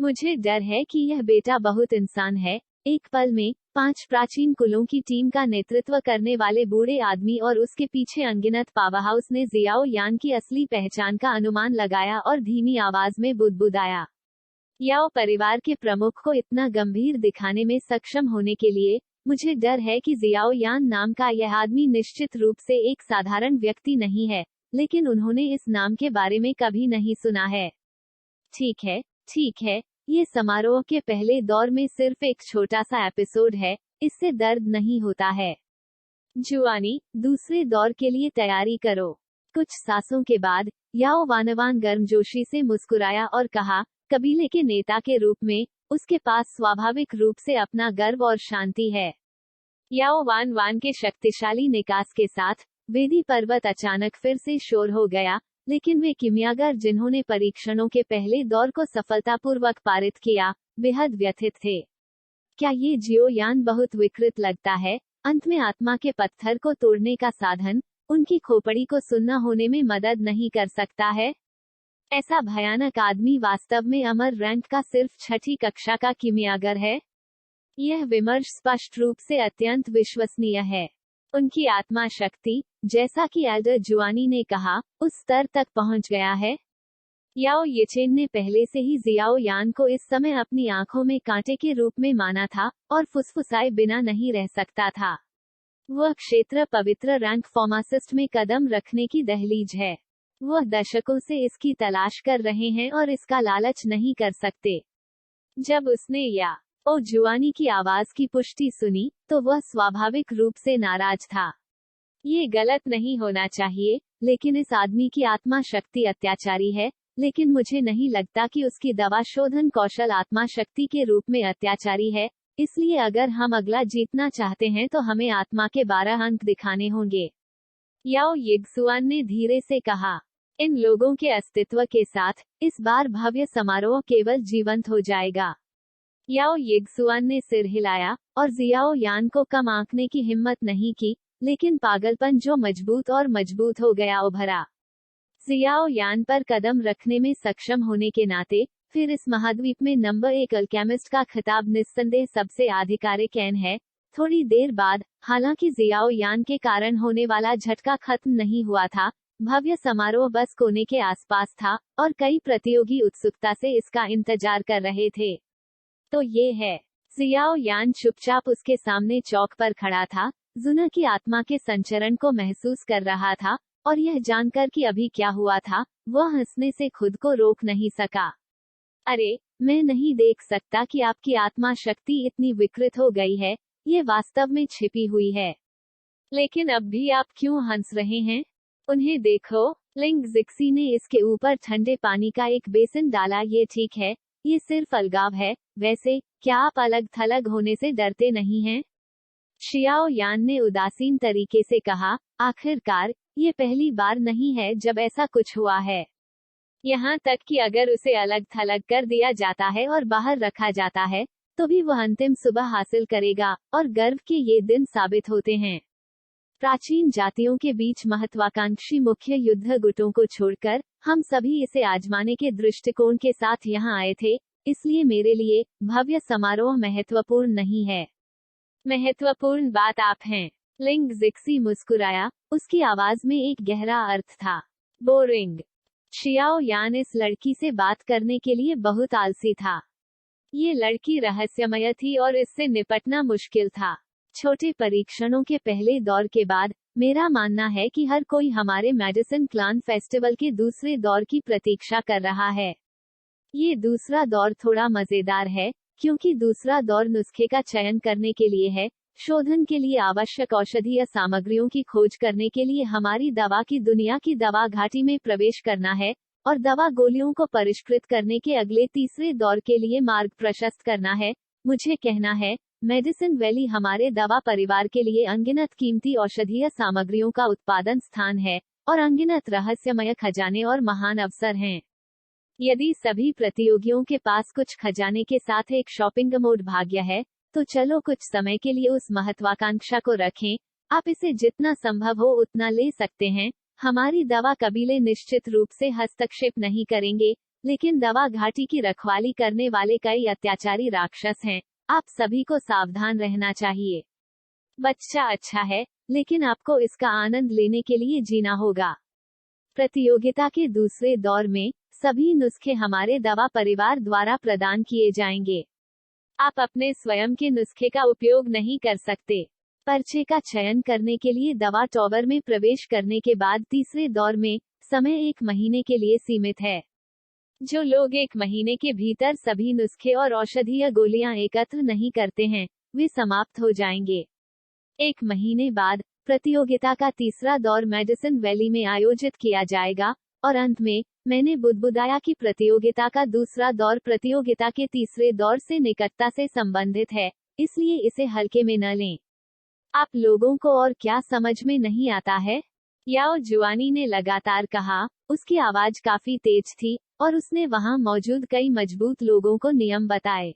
मुझे डर है कि यह बेटा बहुत इंसान है, एक पल में 5 प्राचीन कुलों की टीम का नेतृत्व करने वाले बूढ़े आदमी और उसके पीछे अनगिनत पावरहाउस ने जियाओ यान की असली पहचान का अनुमान लगाया और धीमी आवाज में बुदबुदाया। याओ परिवार के प्रमुख को इतना गंभीर दिखाने में सक्षम होने के लिए मुझे डर है कि जियाओ यान नाम का यह आदमी निश्चित रूप से एक साधारण व्यक्ति नहीं है, लेकिन उन्होंने इस नाम के बारे में कभी नहीं सुना है। ठीक है, ये समारोह के पहले दौर में सिर्फ एक छोटा सा एपिसोड है, इससे दर्द नहीं होता है। जुआनी, दूसरे दौर के लिए तैयारी करो। कुछ सांसों के बाद याओ वानवान गर्मजोशी से मुस्कुराया और कहा, कबीले के नेता के रूप में उसके पास स्वाभाविक रूप से अपना गर्व और शांति है। याओ वान के शक्तिशाली निकास के साथ वेदी पर्वत अचानक फिर से शोर हो गया, लेकिन वे किमियागर जिन्होंने परीक्षणों के पहले दौर को सफलतापूर्वक पारित किया, बेहद व्यथित थे। क्या ये जियोयान बहुत विकृत लगता है? अंत में आत्मा के पत्थर को तोड़ने का साधन उनकी खोपड़ी को सुन्न होने में मदद नहीं कर सकता है। ऐसा भयानक आदमी वास्तव में अमर रैंक का सिर्फ 6ठी कक्षा का किमियागर है। यह विमर्श स्पष्ट रूप से अत्यंत विश्वसनीय है। उनकी आत्मा शक्ति, जैसा कि एल्डर जुआनी ने कहा, उस स्तर तक पहुंच गया है। याओ येचेन ने पहले से ही जियाओ यान को इस समय अपनी आंखों में कांटे के रूप में माना था और फुसफुसाए बिना नहीं रह सकता था। वह क्षेत्र पवित्र रैंक फार्मासिस्ट में कदम रखने की दहलीज है। वह दशकों से इसकी तलाश कर रहे हैं और इसका लालच नहीं कर सकते। जब उसने याओ जुआनी की आवाज की पुष्टि सुनी, तो वह स्वाभाविक रूप से नाराज था। ये गलत नहीं होना चाहिए, लेकिन इस आदमी की आत्मा शक्ति अत्याचारी है, लेकिन मुझे नहीं लगता कि उसकी दवा शोधन कौशल आत्मा शक्ति के रूप में अत्याचारी है, इसलिए अगर हम अगला जीतना चाहते हैं तो हमें आत्मा के 12 अंक दिखाने होंगे। याओ यिगसुआन ने धीरे से कहा, इन लोगों के अस्तित्व के साथ इस बार भव्य समारोह केवल जीवंत हो जाएगा। याओ यिगसुआन ने सिर हिलाया और जियाओ यान को कम आंकने की हिम्मत नहीं की, लेकिन पागलपन जो मजबूत और मजबूत हो गया उभरा। जियाओ यान पर कदम रखने में सक्षम होने के नाते फिर इस महाद्वीप में नंबर 1 अल्केमिस्ट का खिताब निस्संदेह सबसे आधिकारिक एन है। थोड़ी देर बाद, हालांकि जियाओ यान के कारण होने वाला झटका खत्म नहीं हुआ था, भव्य समारोह बस कोने के आसपास था और कई प्रतियोगी उत्सुकता से इसका इंतजार कर रहे थे। तो ये है। जियाओ यान चुपचाप उसके सामने चौक पर खड़ा था, जुना की आत्मा के संचरण को महसूस कर रहा था, और यह जानकर कि अभी क्या हुआ था, वह हंसने से खुद को रोक नहीं सका। अरे, मैं नहीं देख सकता कि आपकी आत्मा शक्ति इतनी विकृत हो गई है, ये वास्तव में छिपी हुई है। लेकिन अब भी आप क्यों हंस रहे हैं? उन्हें देखो। लिंग जिक्सी ने इसके ऊपर ठंडे पानी का एक बेसिन डाला। ये ठीक है, ये सिर्फ अलगाव है। वैसे, क्या आप अलग थलग होने से डरते नहीं हैं? शियाओ यान ने उदासीन तरीके से कहा, आखिरकार, ये पहली बार नहीं है जब ऐसा कुछ हुआ है। यहाँ तक कि अगर उसे अलग थलग कर दिया जाता है और बाहर रखा जाता है, तो भी वह अंतिम सुबह हासिल करेगा, और गर्व के ये दिन साबित होते हैं। प्राचीन जातियों के बीच महत्वाकांक्षी मुख्य युद्ध गुटों को छोड़कर, हम सभी इसे आजमाने के दृष्टिकोण के साथ यहाँ आए थे, इसलिए मेरे लिए भव्य समारोह महत्वपूर्ण नहीं है। महत्वपूर्ण बात आप हैं। लिंग जिक्सी मुस्कुराया, उसकी आवाज में एक गहरा अर्थ था। बोरिंग। शियाओ यान इस लड़की से बात करने के लिए बहुत आलसी था। ये लड़की रहस्यमय थी और इससे निपटना मुश्किल था। छोटे परीक्षणों के पहले दौर के बाद, मेरा मानना है कि हर कोई हमारे मेडिसिन क्लान फेस्टिवल के दूसरे दौर की प्रतीक्षा कर रहा है। ये दूसरा दौर थोड़ा मजेदार है, क्योंकि दूसरा दौर नुस्खे का चयन करने के लिए है, शोधन के लिए आवश्यक औषधीय सामग्रियों की खोज करने के लिए हमारी दवा की दुनिया की दवा घाटी में प्रवेश करना है, और दवा गोलियों को परिष्कृत करने के अगले तीसरे दौर के लिए मार्ग प्रशस्त करना है। मुझे कहना है, मेडिसिन वैली हमारे दवा परिवार के लिए अनगिनत कीमती औषधीय सामग्रियों का उत्पादन स्थान है, और अनगिनत रहस्यमय खजाने और महान अवसर हैं। यदि सभी प्रतियोगियों के पास कुछ खजाने के साथ एक शॉपिंग मोड भाग्य है, तो चलो कुछ समय के लिए उस महत्वाकांक्षा को रखें। आप इसे जितना संभव हो उतना ले सकते हैं। हमारी दवा कबीले निश्चित रूप से हस्तक्षेप नहीं करेंगे, लेकिन दवा घाटी की रखवाली करने वाले कई अत्याचारी राक्षस हैं, आप सभी को सावधान रहना चाहिए। बच्चा अच्छा है, लेकिन आपको इसका आनंद लेने के लिए जीना होगा। प्रतियोगिता के दूसरे दौर में सभी नुस्खे हमारे दवा परिवार द्वारा प्रदान किए जाएंगे। आप अपने स्वयं के नुस्खे का उपयोग नहीं कर सकते। पर्चे का चयन करने के लिए दवा टॉवर में प्रवेश करने के बाद तीसरे दौर में समय 1 महीने के लिए सीमित है। जो लोग 1 महीने के भीतर सभी नुस्खे और औषधीय गोलियां एकत्र नहीं करते हैं, वे समाप्त हो जाएंगे। 1 महीने बाद प्रतियोगिता का तीसरा दौर मेडिसिन वैली में आयोजित किया जाएगा, और अंत में मैंने बुदबुदाया कि प्रतियोगिता का दूसरा दौर प्रतियोगिता के तीसरे दौर से निकटता से संबंधित है, इसलिए इसे हल्के में न लें। आप लोगों को और क्या समझ में नहीं आता है? याओ जुआनी ने लगातार कहा। उसकी आवाज काफी तेज थी, और उसने वहां मौजूद कई मजबूत लोगों को नियम बताए।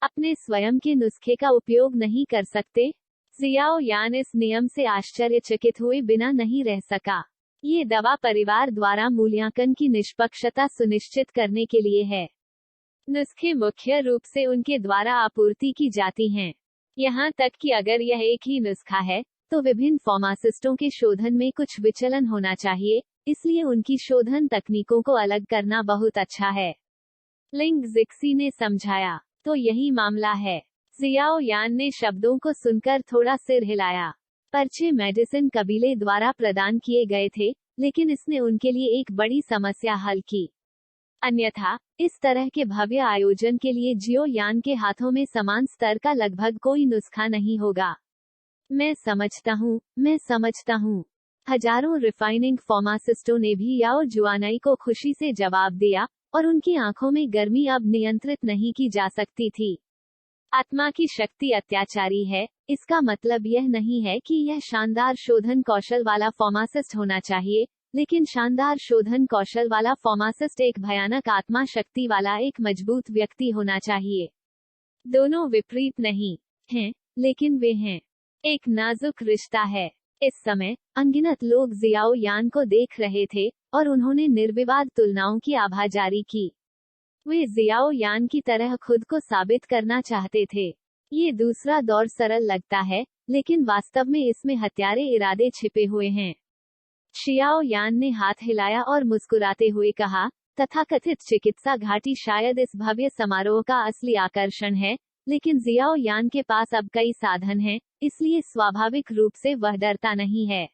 अपने स्वयं के नुस्खे का उपयोग नहीं कर सकते? जियाओ यान इस नियम से आश्चर्यचकित हुए बिना नहीं रह सका। ये दवा परिवार द्वारा मूल्यांकन की निष्पक्षता सुनिश्चित करने के लिए है। नुस्खे मुख्य रूप से उनके द्वारा आपूर्ति की जाती हैं। यहाँ तक कि अगर यह एक ही नुस्खा है, तो विभिन्न फार्मासिस्टों के शोधन में कुछ विचलन होना चाहिए, इसलिए उनकी शोधन तकनीकों को अलग करना बहुत अच्छा है। लिंग जिक्सी ने समझाया। तो यही मामला है। जियाओ यान ने शब्दों को सुनकर थोड़ा सिर हिलाया। पर्चे मेडिसिन कबीले द्वारा प्रदान किए गए थे, लेकिन इसने उनके लिए एक बड़ी समस्या हल की। अन्यथा इस तरह के भव्य आयोजन के लिए जियो यान के हाथों में समान स्तर का लगभग कोई नुस्खा नहीं होगा। मैं समझता हूँ। हजारों रिफाइनिंग फार्मासिस्टों ने भी याओ जुआनाई को खुशी से जवाब दिया, और उनकी आंखों में गर्मी अब नियंत्रित नहीं की जा सकती थी। आत्मा की शक्ति अत्याचारी है, इसका मतलब यह नहीं है कि यह शानदार शोधन कौशल वाला फार्मासिस्ट होना चाहिए, लेकिन शानदार शोधन कौशल वाला फार्मासिस्ट एक भयानक आत्मा शक्ति वाला एक मजबूत व्यक्ति होना चाहिए। दोनों विपरीत नहीं हैं, लेकिन वे हैं। एक नाजुक रिश्ता है। इस समय अनगिनत लोग जियाओ यान को देख रहे थे, और उन्होंने निर्विवाद तुलनाओं की आभा जारी की। वे जियाओ यान की तरह खुद को साबित करना चाहते थे। ये दूसरा दौर सरल लगता है, लेकिन वास्तव में इसमें हत्यारे इरादे छिपे हुए हैं। शियाओ यान ने हाथ हिलाया और मुस्कुराते हुए कहा, तथाकथित चिकित्सा घाटी शायद इस भव्य समारोह का असली आकर्षण है, लेकिन जियाओ यान के पास अब कई साधन हैं, इसलिए स्वाभाविक रूप से वह डरता नहीं है।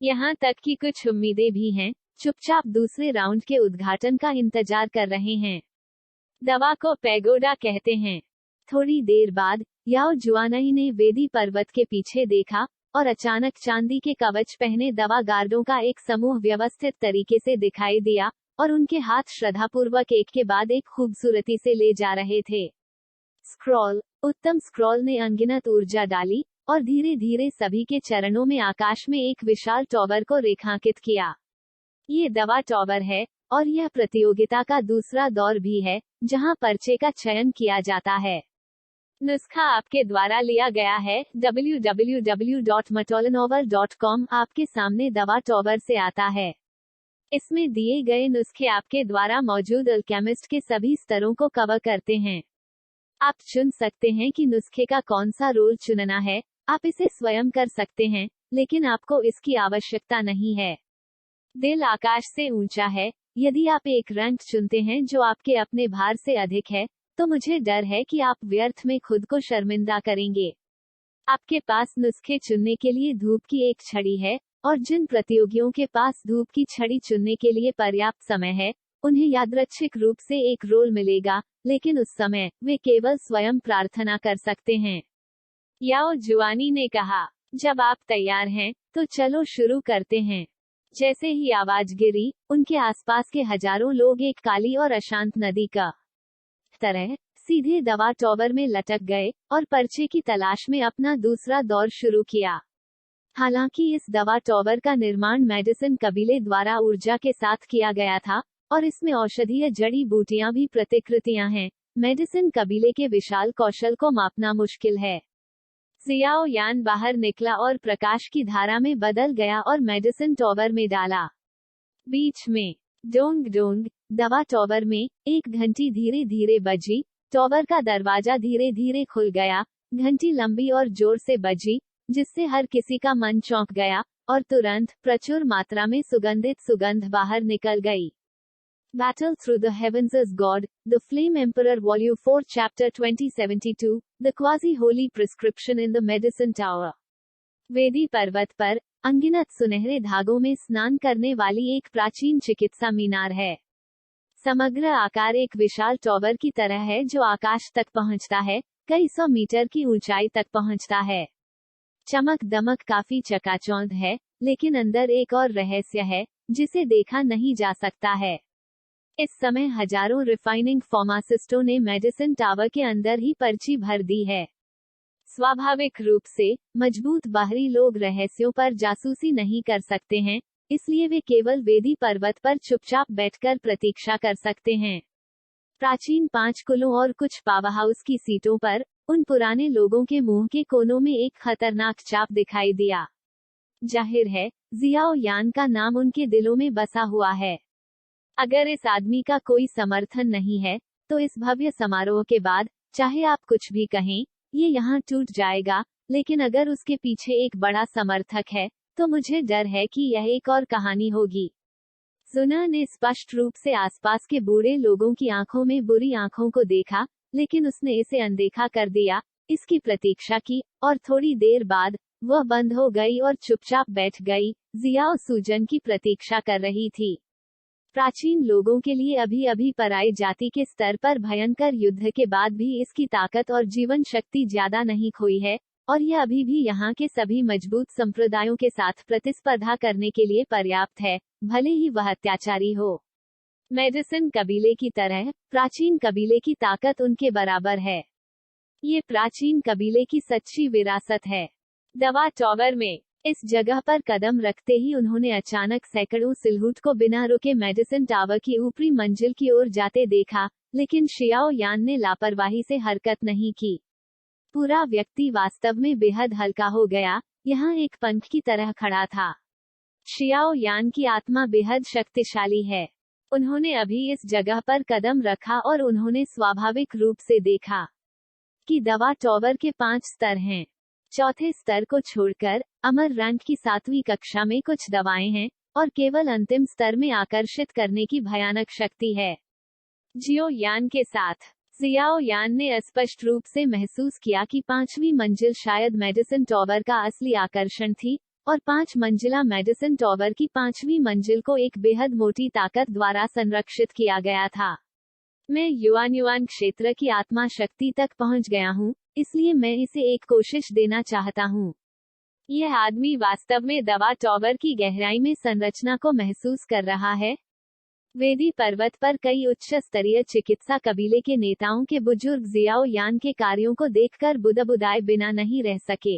यहाँ तक कि कुछ उम्मीदें भी हैं, चुपचाप दूसरे राउंड के उद्घाटन का इंतजार कर रहे हैं। दवा को पैगोडा कहते हैं। थोड़ी देर बाद याओ जुआनाई ने वेदी पर्वत के पीछे देखा, और अचानक चांदी के कवच पहने दवा गार्डों का एक समूह व्यवस्थित तरीके से दिखाई दिया, और उनके हाथ श्रद्धापूर्वक एक के बाद एक खूबसूरती से ले जा रहे थे। स्क्रॉल, उत्तम स्क्रॉल ने अनगिनत ऊर्जा डाली, और धीरे धीरे सभी के चरणों में आकाश में एक विशाल टॉवर को रेखांकित किया। ये दवा टॉवर है, और यह प्रतियोगिता का दूसरा दौर भी है, जहां पर्चे का चयन किया जाता है। नुस्खा आपके द्वारा लिया गया है। www.matolanovel.com आपके सामने दवा टॉवर से आता है। इसमें दिए गए नुस्खे आपके द्वारा मौजूद अल्केमिस्ट के सभी स्तरों को कवर करते हैं। आप चुन सकते हैं कि नुस्खे का कौन सा रोल चुनना है। आप इसे स्वयं कर सकते हैं, लेकिन आपको इसकी आवश्यकता नहीं है। दिल आकाश से ऊंचा है। यदि आप एक रैंक चुनते हैं जो आपके अपने भार से अधिक है, तो मुझे डर है कि आप व्यर्थ में खुद को शर्मिंदा करेंगे। आपके पास नुस्खे चुनने के लिए धूप की एक छड़ी है, और जिन प्रतियोगियों के पास धूप की छड़ी चुनने के लिए पर्याप्त समय है, उन्हें यादृच्छिक रूप से एक रोल मिलेगा, लेकिन उस समय वे केवल स्वयं प्रार्थना कर सकते हैं। याओ जुआनी ने कहा, जब आप तैयार हैं, तो चलो शुरू करते हैं। जैसे ही आवाज गिरी, उनके आसपास के हजारों लोग एक काली और अशांत नदी का तरह सीधे दवा टॉवर में लटक गए, और पर्चे की तलाश में अपना दूसरा दौर शुरू किया। हालांकि इस दवा टॉवर का निर्माण मेडिसिन कबीले द्वारा ऊर्जा के साथ किया गया था, और इसमें औषधीय जड़ी बूटियां भी प्रतिकृतियां हैं, मेडिसिन कबीले के विशाल कौशल को मापना मुश्किल है। जियाओ यान बाहर निकला और प्रकाश की धारा में बदल गया और मेडिसिन टॉवर में डाला। बीच में डोंग डोंग दवा टॉवर में एक घंटी धीरे धीरे बजी। टॉवर का दरवाजा धीरे धीरे खुल गया। घंटी लंबी और जोर से बजी, जिससे हर किसी का मन चौंक गया, और तुरंत प्रचुर मात्रा में सुगंधित सुगंध बाहर निकल गई। Battle Through the Heavens as God, The Flame Emperor Volume 4 Chapter 2072, The Quasi-Holy Prescription in the Medicine Tower। वेदी पर्वत पर अनगिनत सुनहरे धागों में स्नान करने वाली एक प्राचीन चिकित्सा मीनार है। समग्र आकार एक विशाल टॉवर की तरह है जो आकाश तक पहुंचता है, कई सौ मीटर की ऊंचाई तक पहुंचता है। चमक दमक काफी चकाचौंध है, लेकिन अंदर एक और रहस्य है जिसे देखा नहीं जा सकता है। इस समय हजारों रिफाइनिंग फार्मासिस्टों ने मेडिसिन टावर के अंदर ही पर्ची भर दी है। स्वाभाविक रूप से मजबूत बाहरी लोग रहस्यों पर जासूसी नहीं कर सकते हैं, इसलिए वे केवल वेदी पर्वत पर चुपचाप बैठकर प्रतीक्षा कर सकते हैं। प्राचीन 5 कुलों और कुछ पावर हाउस की सीटों पर उन पुराने लोगों के मुंह के कोनों में एक खतरनाक छाप दिखाई दिया। जाहिर है, जियाओ यान का नाम उनके दिलों में बसा हुआ है। अगर इस आदमी का कोई समर्थन नहीं है, तो इस भव्य समारोह के बाद, चाहे आप कुछ भी कहें, ये यहाँ टूट जाएगा, लेकिन अगर उसके पीछे एक बड़ा समर्थक है, तो मुझे डर है कि यह एक और कहानी होगी। सुना ने स्पष्ट रूप से आसपास के बूढ़े लोगों की आंखों में बुरी आंखों को देखा, लेकिन उसने इसे अनदेखा कर दिया, इसकी प्रतीक्षा की, और थोड़ी देर बाद, वह बंद हो गई और चुपचाप बैठ गई। जियाओ सूजन की प्रतीक्षा कर रही थी। प्राचीन लोगों के लिए अभी अभी पराई जाति के स्तर पर भयंकर युद्ध के बाद भी इसकी ताकत और जीवन शक्ति ज्यादा नहीं खोई है, और यह अभी भी यहाँ के सभी मजबूत संप्रदायों के साथ प्रतिस्पर्धा करने के लिए पर्याप्त है, भले ही वह अत्याचारी हो। मेडिसिन कबीले की तरह, प्राचीन कबीले की ताकत उनके बराबर है। ये प्राचीन कबीले की सच्ची विरासत है। दवा टॉवर में इस जगह पर कदम रखते ही उन्होंने अचानक सैकड़ों सिलहूट को बिना रुके मेडिसिन टावर की ऊपरी मंजिल की ओर जाते देखा, लेकिन शियाओ यान ने लापरवाही से हरकत नहीं की। पूरा व्यक्ति वास्तव में बेहद हल्का हो गया, यहाँ एक पंख की तरह खड़ा था। शियाओ यान की आत्मा बेहद शक्तिशाली है। उन्होंने अभी इस जगह पर कदम रखा और उन्होंने स्वाभाविक रूप से देखा कि दवा टॉवर के 5 स्तर हैं। चौथे स्तर को छोड़कर अमर रैंक की 7वीं कक्षा में कुछ दवाएं हैं, और केवल अंतिम स्तर में आकर्षित करने की भयानक शक्ति है। जियो यान के साथ जियाओ यान ने स्पष्ट रूप से महसूस किया कि 5वीं मंजिल शायद मेडिसिन टॉवर का असली आकर्षण थी, और 5 मंजिला मेडिसिन टॉवर की 5वीं मंजिल को एक बेहद मोटी ताकत द्वारा संरक्षित किया गया था। मैं युआन क्षेत्र की आत्मा शक्ति तक पहुंच गया हूं, इसलिए मैं इसे एक कोशिश देना चाहता हूं। यह आदमी वास्तव में दवा टॉवर की गहराई में संरचना को महसूस कर रहा है। वेदी पर्वत पर कई उच्च स्तरीय चिकित्सा कबीले के नेताओं के बुजुर्ग जियाओ यान के कार्यों को देखकर बुदबुदाए बिना नहीं रह सके।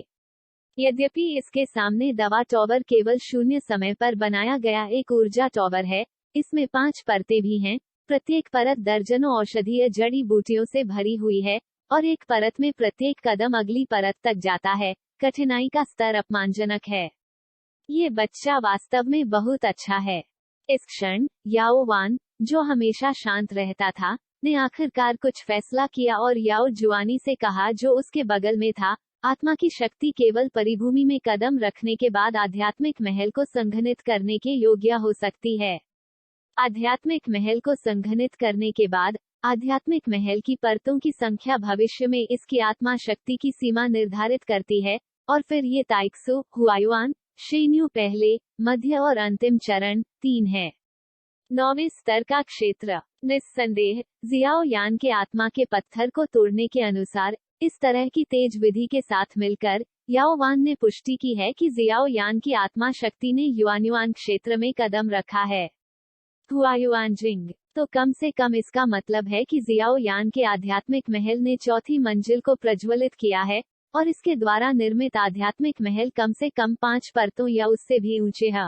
यद्यपि इसके सामने दवा टॉवर केवल शून्य समय पर बनाया गया एक ऊर्जा टॉवर है, इसमें 5 परतें भी हैं, प्रत्येक परत दर्जनों औषधीय जड़ी बूटियों से भरी हुई है, और एक परत में प्रत्येक कदम अगली परत तक जाता है। कठिनाई का स्तर अपमानजनक है। ये बच्चा वास्तव में बहुत अच्छा है। इस क्षण याओ वान, जो हमेशा शांत रहता था, ने आखिरकार कुछ फैसला किया और याओ जुआनी से कहा जो उसके बगल में था, आत्मा की शक्ति केवल परिभूमि में कदम रखने के बाद आध्यात्मिक महल को संघनित करने के योग्य हो सकती है। आध्यात्मिक महल को संघनित करने के बाद आध्यात्मिक महल की परतों की संख्या भविष्य में इसकी आत्मा शक्ति की सीमा निर्धारित करती है, और फिर ये ताइक्सो, हुआयुआन, शेन्यू पहले, मध्य और अंतिम चरण 3 है। 9वें स्तर का क्षेत्र। निस्संदेह जियाओ यान के आत्मा के पत्थर को तोड़ने के अनुसार इस तरह की तेज विधि के साथ मिलकर याओ वान ने पुष्टि की है कि जियाओ यान की आत्मा शक्ति ने युआन क्षेत्र में कदम रखा है। हुआयुआन जिंग, तो कम से कम इसका मतलब है कि जियाओ यान के आध्यात्मिक महल ने 4थी मंजिल को प्रज्वलित किया है, और इसके द्वारा निर्मित आध्यात्मिक महल कम से कम 5 परतों या उससे भी ऊंचे है।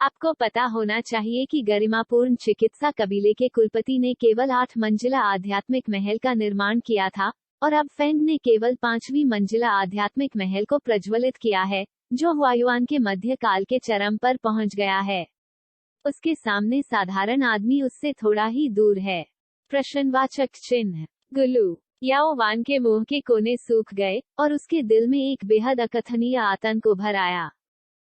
आपको पता होना चाहिए कि गरिमापूर्ण चिकित्सा कबीले के कुलपति ने केवल 8 मंजिला आध्यात्मिक महल का निर्माण किया था, और अब फेंग ने केवल 5वीं मंजिला आध्यात्मिक महल को प्रज्वलित किया है, जो हुआयुआन के मध्य काल के चरम पर पहुंच गया है। उसके सामने साधारण आदमी उससे थोड़ा ही दूर है। प्रश्नवाचक चिन्ह। गुलू याओ वान के मुंह के कोने सूख गए और उसके दिल में एक बेहद अकथनीय आतंक उभर आया।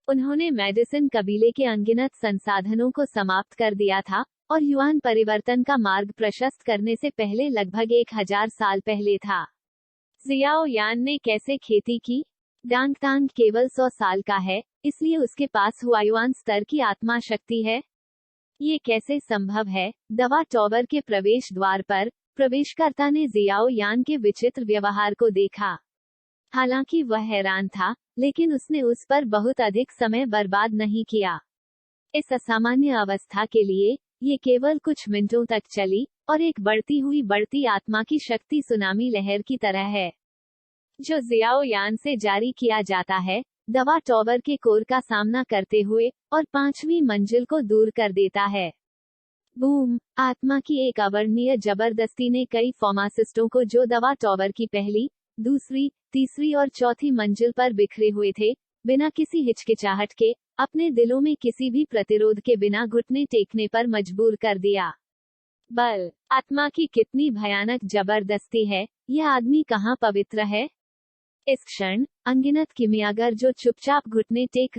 उन्होंने मेडिसन कबीले के अनगिनत संसाधनों को समाप्त कर दिया था और युआन परिवर्तन का मार्ग प्रशस्त करने से पहले लगभग 1000 साल पहले था। जियाओ यान ने कैसे खेती की? डांगतांग केवल 100 साल का है, इसलिए उसके पास हुआयुआन स्तर की आत्मा शक्ति है। ये कैसे संभव है? दवा टॉवर के प्रवेश द्वार पर प्रवेशकर्ता ने जियाओ यान के विचित्र व्यवहार को देखा। हालांकि वह हैरान था, लेकिन उसने उस पर बहुत अधिक समय बर्बाद नहीं किया। इस असामान्य अवस्था के लिए ये केवल कुछ मिनटों तक चली और एक बढ़ती आत्मा की शक्ति सुनामी लहर की तरह है, जो जियाओ यान से जारी किया जाता है, दवा टॉवर के कोर का सामना करते हुए और 5वीं मंजिल को दूर कर देता है। बूम! आत्मा की एक अवर्णनीय जबरदस्ती ने कई फार्मासिस्टों को जो दवा टॉवर की पहली, दूसरी, तीसरी और चौथी मंजिल पर बिखरे हुए थे, बिना किसी हिचकिचाहट के, अपने दिलों में किसी भी प्रतिरोध के बिना घुटने टेकने पर मजबूर कर दिया। बल! आत्मा की कितनी भयानक जबरदस्ती है। यह आदमी कहाँ पवित्र है? इस क्षण अनगिनत किमियागर जो चुपचाप घुटने टेक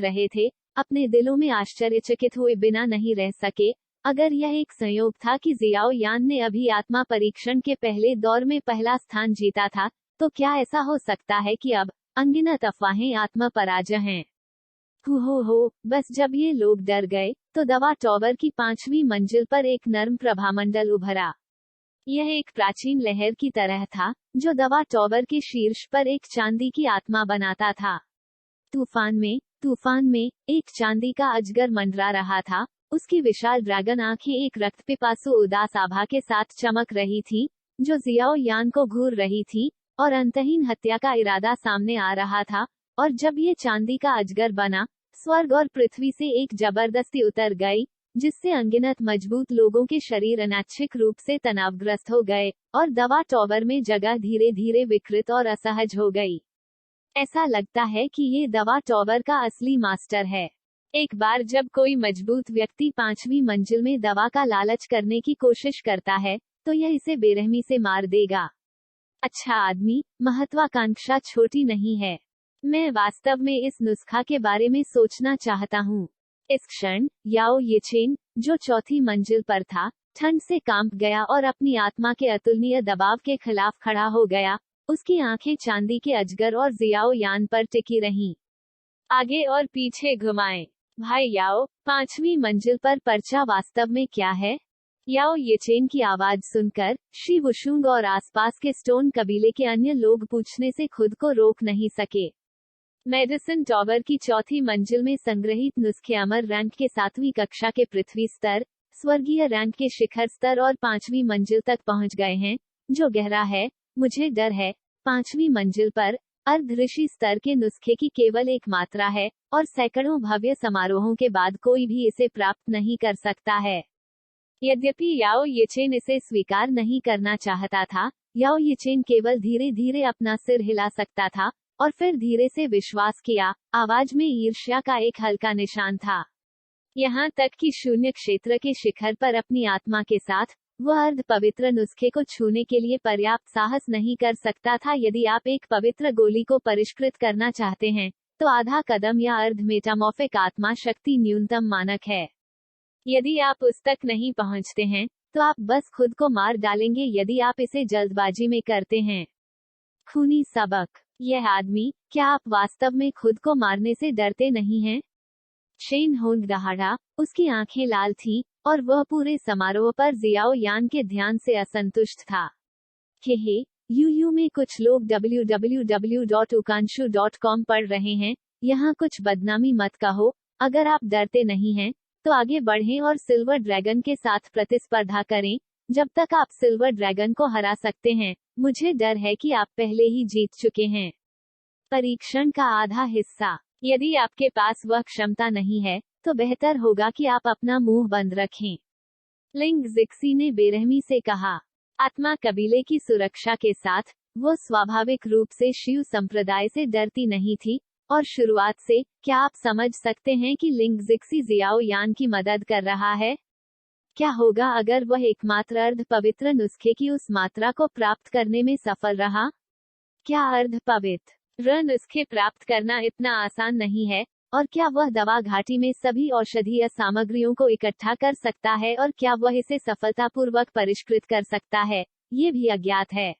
रहे थे, अपने दिलों में आश्चर्यचकित हुए बिना नहीं रह सके। अगर यह एक संयोग था कि जियाओ यान ने अभी आत्मा परीक्षण के पहले दौर में पहला स्थान जीता था, तो क्या ऐसा हो सकता है कि अब अनगिनत अफवाहें आत्मा पराजय हैं? हो, बस जब ये लोग डर गए, तो दवा टॉवर की 5वीं मंजिल पर एक नर्म प्रभामंडल उभरा। यह एक प्राचीन लहर की तरह था, जो दवा टॉवर के शीर्ष पर एक चांदी की आत्मा बनाता था। तूफान में एक चांदी का अजगर मंडरा रहा था। उसकी विशाल ड्रैगन आंखें एक रक्तपिपासु उदास आभा के साथ चमक रही थी, जो जियाओ यान को घूर रही थी, और अंतहीन हत्या का इरादा सामने आ रहा था। और जब ये चांदी का अजगर बना, स्वर्ग और पृथ्वी से एक जबरदस्ती उतर गई, जिससे अनगिनत मजबूत लोगों के शरीर अनैच्छिक रूप से तनावग्रस्त हो गए, और दवा टॉवर में जगह धीरे धीरे विकृत और असहज हो गई। ऐसा लगता है कि ये दवा टॉवर का असली मास्टर है। एक बार जब कोई मजबूत व्यक्ति 5वीं मंजिल में दवा का लालच करने की कोशिश करता है, तो यह इसे बेरहमी से मार देगा। अच्छा आदमी, महत्वाकांक्षा छोटी नहीं है। मैं वास्तव में इस नुस्खा के बारे में सोचना चाहता हूँ। इस क्षण याओ येचेन, जो चौथी मंजिल पर था, ठंड से कांप गया और अपनी आत्मा के अतुलनीय दबाव के खिलाफ खड़ा हो गया। उसकी आंखें चांदी के अजगर और जियाओ यान पर टिकी रहीं। आगे और पीछे घुमाएं। भाई याओ, 5वीं मंजिल पर पर्चा वास्तव में क्या है? याओ येचेन की आवाज सुनकर शी वुशुंग और आसपास के स्टोन कबीले के अन्य लोग पूछने से खुद को रोक नहीं सके। मेडिसन टॉवर की चौथी मंजिल में संग्रहित नुस्खे अमर रैंक के 7वीं कक्षा के पृथ्वी स्तर, स्वर्गीय रैंक के शिखर स्तर और 5वीं मंजिल तक पहुंच गए हैं, जो गहरा है। मुझे डर है। 5वीं मंजिल पर अर्ध ऋषि स्तर के नुस्खे की केवल एक मात्रा है, और सैकड़ों भव्य समारोहों के बाद कोई भी इसे प्राप्त नहीं कर सकता है। यद्यपि याओ येचेन इसे स्वीकार नहीं करना चाहता था, याओ येचेन केवल धीरे धीरे अपना सिर हिला सकता था, और फिर धीरे से विश्वास किया। आवाज में ईर्ष्या का एक हल्का निशान था। यहाँ तक कि शून्य क्षेत्र के शिखर पर अपनी आत्मा के साथ वह अर्ध पवित्र नुस्खे को छूने के लिए पर्याप्त साहस नहीं कर सकता था। यदि आप एक पवित्र गोली को परिष्कृत करना चाहते हैं, तो आधा कदम या अर्ध मेटामॉर्फिक आत्मा शक्ति न्यूनतम मानक है। यदि आप उस तक नहीं पहुंचते हैं, तो आप बस खुद को मार डालेंगे यदि आप इसे जल्दबाजी में करते हैं। खूनी सबक। यह आदमी, क्या आप वास्तव में खुद को मारने से डरते नहीं हैं? शेन होंग दहाड़ा, उसकी आंखें लाल थीं, और वह पूरे समारोह पर जियाओ यान के ध्यान से असंतुष्ट था। हे, यूयू में कुछ लोग www.ukanshu.com पढ़ रहे हैं। यहाँ कुछ बदनामी मत कहो। अगर आप डरते नहीं हैं, तो आगे बढ़ें और सिल्वर ड्रैगन के साथ प्रतिस्पर्धा करें। जब तक आप सिल्वर ड्रैगन को हरा सकते हैं, मुझे डर है कि आप पहले ही जीत चुके हैं। परीक्षण का आधा हिस्सा। यदि आपके पास वह क्षमता नहीं है, तो बेहतर होगा कि आप अपना मुंह बंद रखें। लिंग जिक्सी ने बेरहमी से कहा। आत्मा कबीले की सुरक्षा के साथ, वो स्वाभाविक रूप से शिव संप्रदाय से डरती नहीं थी, और शुरुआत से, क्या आप समझ सकते हैं कि लिंग जिक्सी जियाओ यान की मदद कर रहा है? क्या होगा अगर वह एकमात्र अर्ध पवित्र नुस्खे की उस मात्रा को प्राप्त करने में सफल रहा? क्या अर्ध पवित्र नुस्खे प्राप्त करना इतना आसान नहीं है? और क्या वह दवा घाटी में सभी औषधीय सामग्रियों को इकट्ठा कर सकता है और क्या वह इसे सफलतापूर्वक परिष्कृत कर सकता है? ये भी अज्ञात है।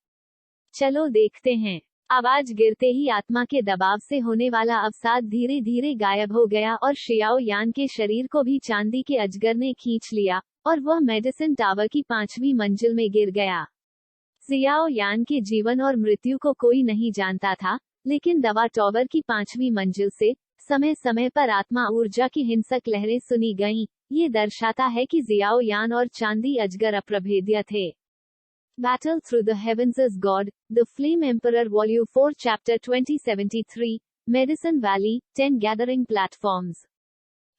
चलो देखते हैं। आवाज गिरते ही आत्मा के दबाव से होने वाला अवसाद धीरे धीरे गायब हो गया और शियाओ यान के शरीर को भी चांदी के अजगर ने खींच लिया और वह मेडिसिन टावर की 5वीं मंजिल में गिर गया। जियाओ यान के जीवन और मृत्यु को कोई नहीं जानता था, लेकिन दवा टावर की 5वीं मंजिल से समय समय पर आत्मा ऊर्जा की हिंसक लहरें सुनी गईं। ये दर्शाता है कि जियाओ यान और चांदी अजगर अप्रभेद्य थे। Battle Through the Heavens is God, The Flame Emperor Volume 4 Chapter 2073, Medicine Valley, 10 Gathering Platforms।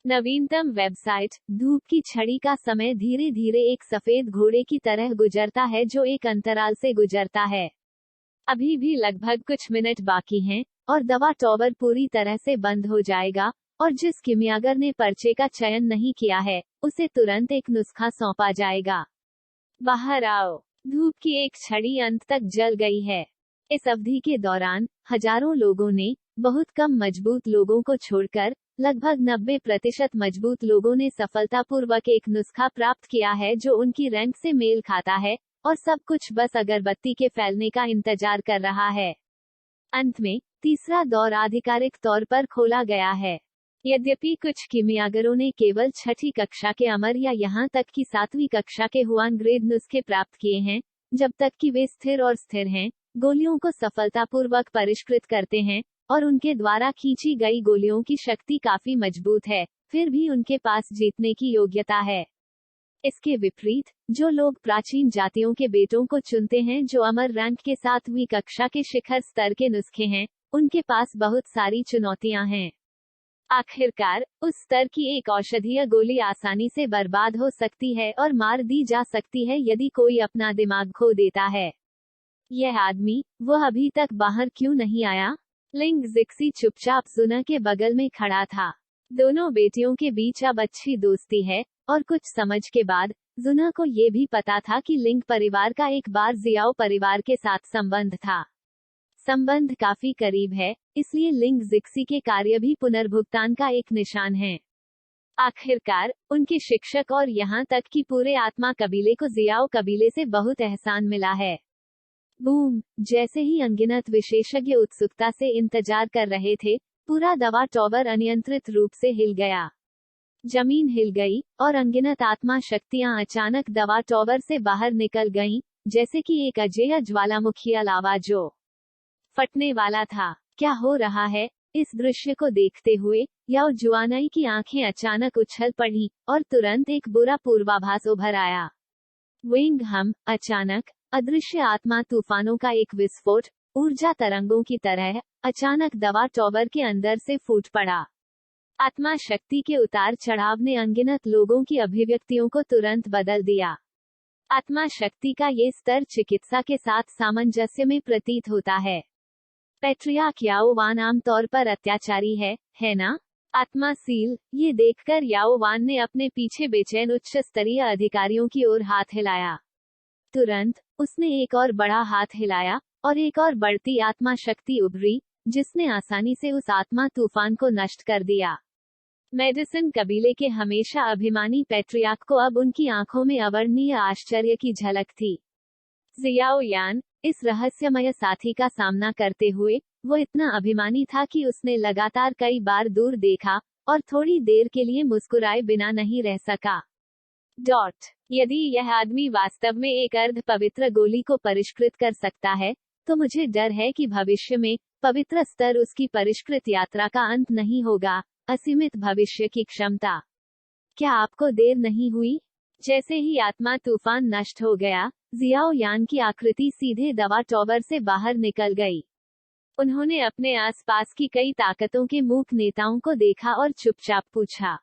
नवीनतम वेबसाइट। धूप की छड़ी का समय धीरे धीरे एक सफेद घोड़े की तरह गुजरता है जो एक अंतराल से गुजरता है। अभी भी लगभग कुछ मिनट बाकी हैं, और दवा टावर पूरी तरह से बंद हो जाएगा, और जिस किमियागर ने पर्चे का चयन नहीं किया है, उसे तुरंत एक नुस्खा सौंपा जाएगा। बाहर आओ। धूप की एक छड़ी अंत तक जल गई है। इस अवधि के दौरान हजारों लोगों ने, बहुत कम मजबूत लोगों को छोड़कर, लगभग 90% मजबूत लोगों ने सफलतापूर्वक एक नुस्खा प्राप्त किया है जो उनकी रैंक से मेल खाता है, और सब कुछ बस अगरबत्ती के फैलने का इंतजार कर रहा है। अंत में तीसरा दौर आधिकारिक तौर पर खोला गया है। यद्यपि कुछ किमियागरों ने केवल 6ठी कक्षा के अमर या यहाँ तक कि 7वीं कक्षा के हुआन ग्रेड नुस्खे प्राप्त किए हैं, जब तक कि वे स्थिर और स्थिर हैं, गोलियों को सफलतापूर्वक परिष्कृत करते हैं, और उनके द्वारा खींची गई गोलियों की शक्ति काफी मजबूत है, फिर भी उनके पास जीतने की योग्यता है। इसके विपरीत, जो लोग प्राचीन जातियों के बेटों को चुनते हैं जो अमर रैंक के 7वीं कक्षा के शिखर स्तर के नुस्खे हैं, उनके पास बहुत सारी चुनौतियां हैं। आखिरकार, उस स्तर की एक औषधीय गोली आसानी से बर्बाद हो सकती है और मार दी जा सकती है यदि कोई अपना दिमाग खो देता है। यह आदमी, वह अभी तक बाहर क्यों नहीं आया? लिंग जिक्सी चुपचाप जुना के बगल में खड़ा था। दोनों बेटियों के बीच अब अच्छी दोस्ती है, और कुछ समझ के बाद, जुना को ये भी पता था कि लिंग परिवार का एक बार जियाओ परिवार के साथ संबंध था। संबंध काफी करीब है, इसलिए लिंग जिक्सी के कार्य भी पुनर्भुगतान का एक निशान है। आखिरकार, उनके शिक्षक और यहाँ तक कि पूरे आत्मा कबीले को जियाओ कबीले से बहुत एहसान मिला है। बूम! जैसे ही अनगिनत विशेषज्ञ उत्सुकता से इंतजार कर रहे थे, पूरा दवा टावर अनियंत्रित रूप से हिल गया। जमीन हिल गई, और अनगिनत आत्मा शक्तियां अचानक दवा टावर से बाहर निकल गईं, जैसे कि एक अजेय ज्वालामुखी लावा जो फटने वाला था। क्या हो रहा है? इस दृश्य को देखते हुए याओ जुआनाई की आंखें अचानक उछल पड़ी, और तुरंत एक बुरा पूर्वाभास उभर आया। विंग हम, अचानक, अदृश्य आत्मा तूफानों का एक विस्फोट, ऊर्जा तरंगों की तरह, अचानक दवा टावर के अंदर से फूट पड़ा। आत्मा शक्ति के उतार चढ़ाव ने अनगिनत लोगों की अभिव्यक्तियों को तुरंत बदल दिया। आत्मा शक्ति का ये स्तर चिकित्सा के साथ सामंजस्य में प्रतीत होता है। पैट्रियार्क याओ वान आमतौर पर अत्याचारी है ना? आत्मा सील, ये देखकर याओ वान ने अपने पीछे बेचैन उच्च स्तरीय अधिकारियों की ओर हाथ हिलाया। तुरंत, उसने एक और बड़ा हाथ हिलाया, और एक और बढ़ती आत्मा शक्ति उभरी, जिसने आसानी से उस आत्मा तूफान को नष्ट कर दिया। मेडिसिन कबीले के हमेशा अभिमानी पैट्रियार्क को अब उनकी आंखों में अवर्णनीय आश्चर्य की झलक थी। जियाओ यान, इस रहस्यमय साथी का सामना करते हुए, वो इतना अभिमानी था कि उसने लगातार कई बार दूर देखा, और थोड़ी देर के लिए मुस्कुराए बिना नहीं रह सका। यदि यह आदमी वास्तव में एक अर्ध पवित्र गोली को परिष्कृत कर सकता है, तो मुझे डर है कि भविष्य में, पवित्र स्तर उसकी परिष्कृत यात्रा का अंत नहीं होगा। असीमित भविष्य की क्षमता। क्या आपको देर नहीं हुई? जैसे ही आत्मा तूफान नष्ट हो गया, जियाओ यान की आकृति सीधे दवा टावर से बाहर निकल गई। उन्होंने अपने आसपास की कई ताकतों के मूक नेताओं को देखा और चुपचाप पूछा।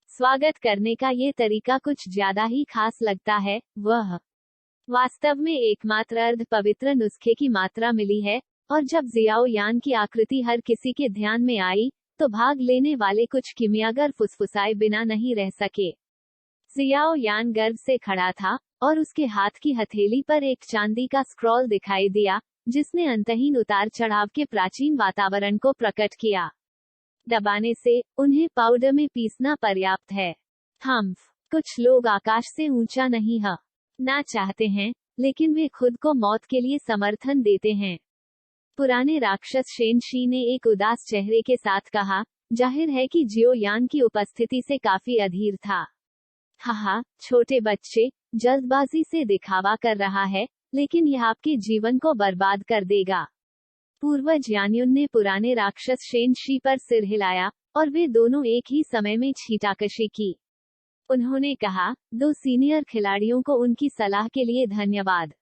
स्वागत करने का ये तरीका कुछ ज्यादा ही खास लगता है। वह वास्तव में एकमात्र अर्ध पवित्र नुस्खे की मात्रा मिली है, और जब जियाओ यान की आकृति हर किसी के ध्यान में आई, तो भाग लेने वाले कुछ किमियागर फुसफुसाए बिना नहीं रह सके। जियाओ यान गर्व से खड़ा था और उसके हाथ की हथेली पर एक चांदी का स्क्रॉल दिखाई दिया, जिसने अंतहीन उतार चढ़ाव के प्राचीन वातावरण को प्रकट किया। दबाने से उन्हें पाउडर में पीसना पर्याप्त है। कुछ लोग आकाश से ऊंचा नहीं ना चाहते हैं, लेकिन वे खुद को मौत के लिए समर्थन देते हैं। पुराने राक्षस शेनशी ने एक उदास चेहरे के साथ कहा, जाहिर है कि जियो यान की उपस्थिति से काफी अधीर था। छोटे बच्चे, जल्दबाजी से दिखावा कर रहा है, लेकिन यह आपके जीवन को बर्बाद कर देगा। पूर्वज यान्युन ने पुराने राक्षस शेनशी पर सिर हिलाया और वे दोनों एक ही समय में छींटाकशी की। उन्होंने कहा, 2 सीनियर खिलाड़ियों को उनकी सलाह के लिए धन्यवाद,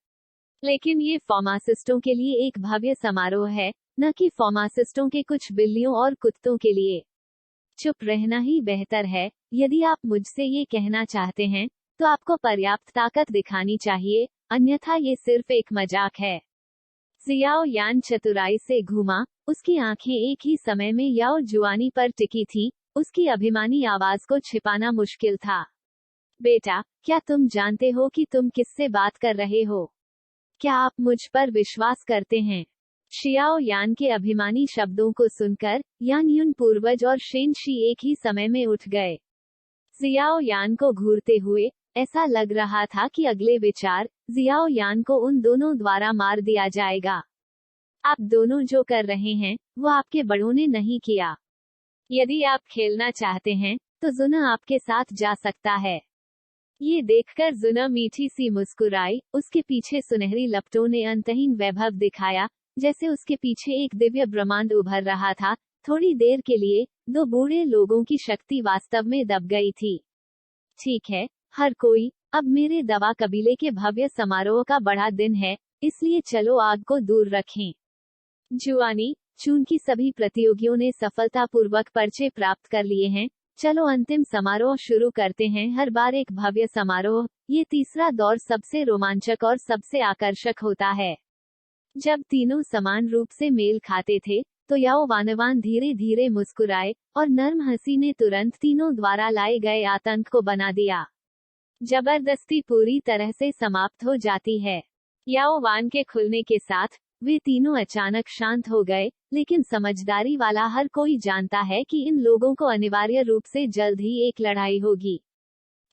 लेकिन ये फार्मासिस्टों के लिए एक भव्य समारोह है, न कि फार्मासिस्टों के कुछ बिल्लियों और कुत्तों के लिए। चुप रहना ही बेहतर है। यदि आप मुझसे ये कहना चाहते हैं, तो आपको पर्याप्त ताकत दिखानी चाहिए, अन्यथा ये सिर्फ एक मजाक है। जियाओ यान चतुराई से घूमा, उसकी आंखें एक ही समय में याओ जुआनी पर टिकी थी, उसकी अभिमानी आवाज को छिपाना मुश्किल था। बेटा, क्या तुम जानते हो कि तुम किससे बात कर रहे हो? क्या आप मुझ पर विश्वास करते हैं? शियाओ यान के अभिमानी शब्दों को सुनकर यान युन पूर्वज और शेनशी एक ही समय में उठ गए। जियाओ यान को घूरते हुए ऐसा लग रहा था कि अगले विचार जियाओ यान को उन दोनों द्वारा मार दिया जाएगा। आप दोनों जो कर रहे हैं, वो आपके बड़ों ने नहीं किया। यदि आप खेलना चाहते हैं, तो जुना आपके साथ जा सकता है। ये देखकर जुना मीठी सी मुस्कुराई, उसके पीछे सुनहरी लपटों ने अंतहीन वैभव दिखाया, जैसे उसके पीछे एक दिव्य ब्रह्मांड उभर रहा था। थोड़ी देर के लिए 2 बूढ़े लोगों की शक्ति वास्तव में दब गई थी। ठीक है, हर कोई, अब मेरे दवा कबीले के भव्य समारोह का बड़ा दिन है, इसलिए चलो आग को दूर रखें। जुआनी, चूंकि सभी प्रतियोगियों ने सफलतापूर्वक पर्चे प्राप्त कर लिए हैं, चलो अंतिम समारोह शुरू करते हैं। हर बार एक भव्य समारोह, ये तीसरा दौर सबसे रोमांचक और सबसे आकर्षक होता है। जब तीनों समान रूप से मेल खाते थे, तो याओ वानवान धीरे धीरे मुस्कुराए, और नर्म हंसी ने तुरंत तीनों द्वारा लाए गए आतंक को बना दिया। जबरदस्ती पूरी तरह से समाप्त हो जाती है। याओ वान के खुलने के साथ वे तीनों अचानक शांत हो गए, लेकिन समझदारी वाला हर कोई जानता है कि इन लोगों को अनिवार्य रूप से जल्द ही एक लड़ाई होगी।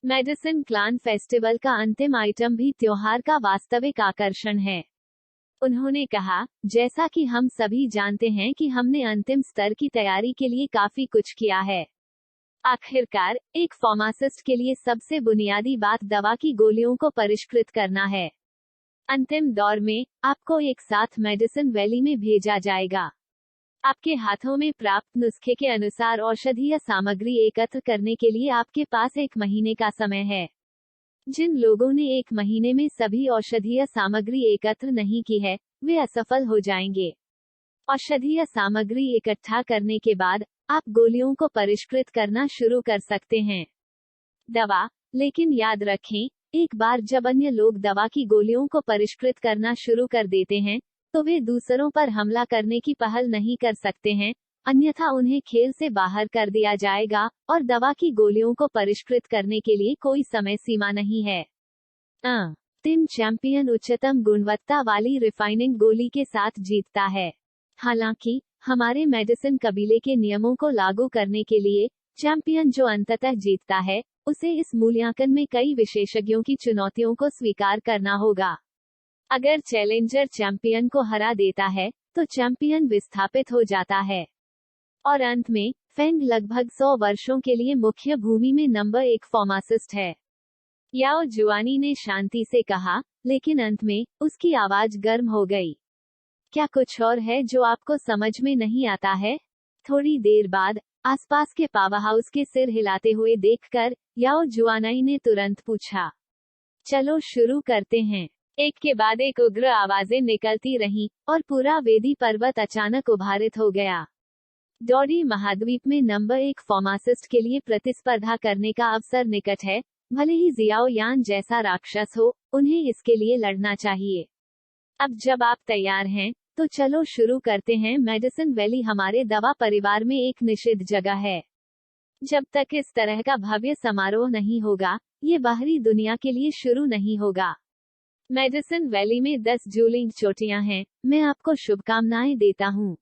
मेडिसिन क्लान फेस्टिवल का अंतिम आइटम भी त्योहार का वास्तविक आकर्षण है। उन्होंने कहा, जैसा कि हम सभी जानते हैं कि हमने अंतिम स्तर की तैयारी के लिए काफी कुछ किया है। आखिरकार, एक फार्मासिस्ट के लिए सबसे बुनियादी बात दवा की गोलियों को परिष्कृत करना है। अंतिम दौर में, आपको एक साथ मेडिसिन वैली में भेजा जाएगा। आपके हाथों में प्राप्त नुस्खे के अनुसार औषधीय सामग्री एकत्र करने के लिए आपके पास 1 महीने का समय है। जिन लोगों ने 1 महीने में सभी औषधीय सामग्री एकत्र नहीं की है, वे असफल हो जाएंगे। औषधीय सामग्री इकट्ठा करने के बाद, आप गोलियों को परिष्कृत करना शुरू कर सकते हैं। दवा, लेकिन याद रखें, एक बार जब अन्य लोग दवा की गोलियों को परिष्कृत करना शुरू कर देते हैं, तो वे दूसरों पर हमला करने की पहल नहीं कर सकते हैं, अन्यथा उन्हें खेल से बाहर कर दिया जाएगा, और दवा की गोलियों को परिष्कृत करने के लिए कोई समय सीमा नहीं है। टीम चैंपियन उच्चतम गुणवत्ता वाली रिफाइनिंग गोली के साथ जीतता है। हालांकि, हमारे मेडिसिन कबीले के नियमों को लागू करने के लिए, चैंपियन जो अंततः जीतता है, उसे इस मूल्यांकन में कई विशेषज्ञों की चुनौतियों को स्वीकार करना होगा। अगर चैलेंजर चैंपियन को हरा देता है, तो चैंपियन विस्थापित हो जाता है। और अंत में, फेंग लगभग 100 वर्षों के लिए मुख्य भूमि में नंबर 1 फार्मासिस्ट है। याओ जुआनी ने शांति से कहा, लेकिन अंत में, उसकी आवाज गर्म हो गई। क्या कुछ और है जो आपको समझ में नहीं आता है? थोड़ी देर बाद, आसपास के पावर हाउस के सिर हिलाते हुए देखकर, याओ जुआनाई ने तुरंत पूछा, चलो शुरू करते हैं। एक के बाद एक उग्र आवाजें निकलती रहीं, और पूरा वेदी पर्वत अचानक उभारित हो गया। डॉडी महाद्वीप में नंबर 1 फार्मासिस्ट के लिए प्रतिस्पर्धा करने का अवसर निकट है, भले ही जियाओ यान जैसा राक्षस हो, उन्हें इसके लिए लड़ना चाहिए। अब जब आप तैयार हैं, तो चलो शुरू करते हैं। मेडिसिन वैली हमारे दवा परिवार में एक निषिद्ध जगह है। जब तक इस तरह का भव्य समारोह नहीं होगा, ये बाहरी दुनिया के लिए शुरू नहीं होगा। मेडिसन वैली में 10 ज्यूलिंग चोटियां हैं, मैं आपको शुभकामनाएं देता हूँ।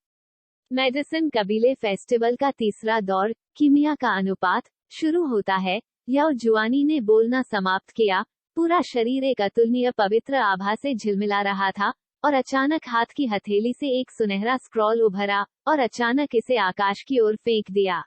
मेडिसन कबीले फेस्टिवल का तीसरा दौर, कीमिया का अनुपात, शुरू होता है। याओ जुआनी ने बोलना समाप्त किया, पूरा शरीर एक अतुलनीय पवित्र आभा से झिलमिला रहा था, और अचानक हाथ की हथेली से एक सुनहरा स्क्रॉल उभरा, और अचानक इसे आकाश की ओर फेंक दिया।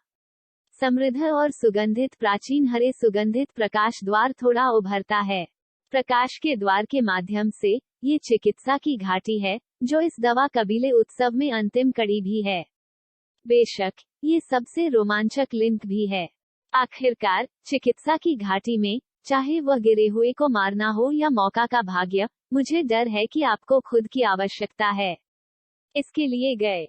समृद्ध और सुगंधित प्राचीन हरे सुगंधित प्रकाश द्वार थोड़ा उभरता है। प्रकाश के द्वार के माध्यम से, ये चिकित्सा की घाटी है, जो इस दवा कबीले उत्सव में अंतिम कड़ी भी है। बेशक, ये सबसे रोमांचक लिंक भी है। आखिरकार, चिकित्सा की घाटी में, चाहे वह गिरे हुए को मारना हो या मौका का भाग्य, मुझे डर है कि आपको खुद की आवश्यकता है। इसके लिए गए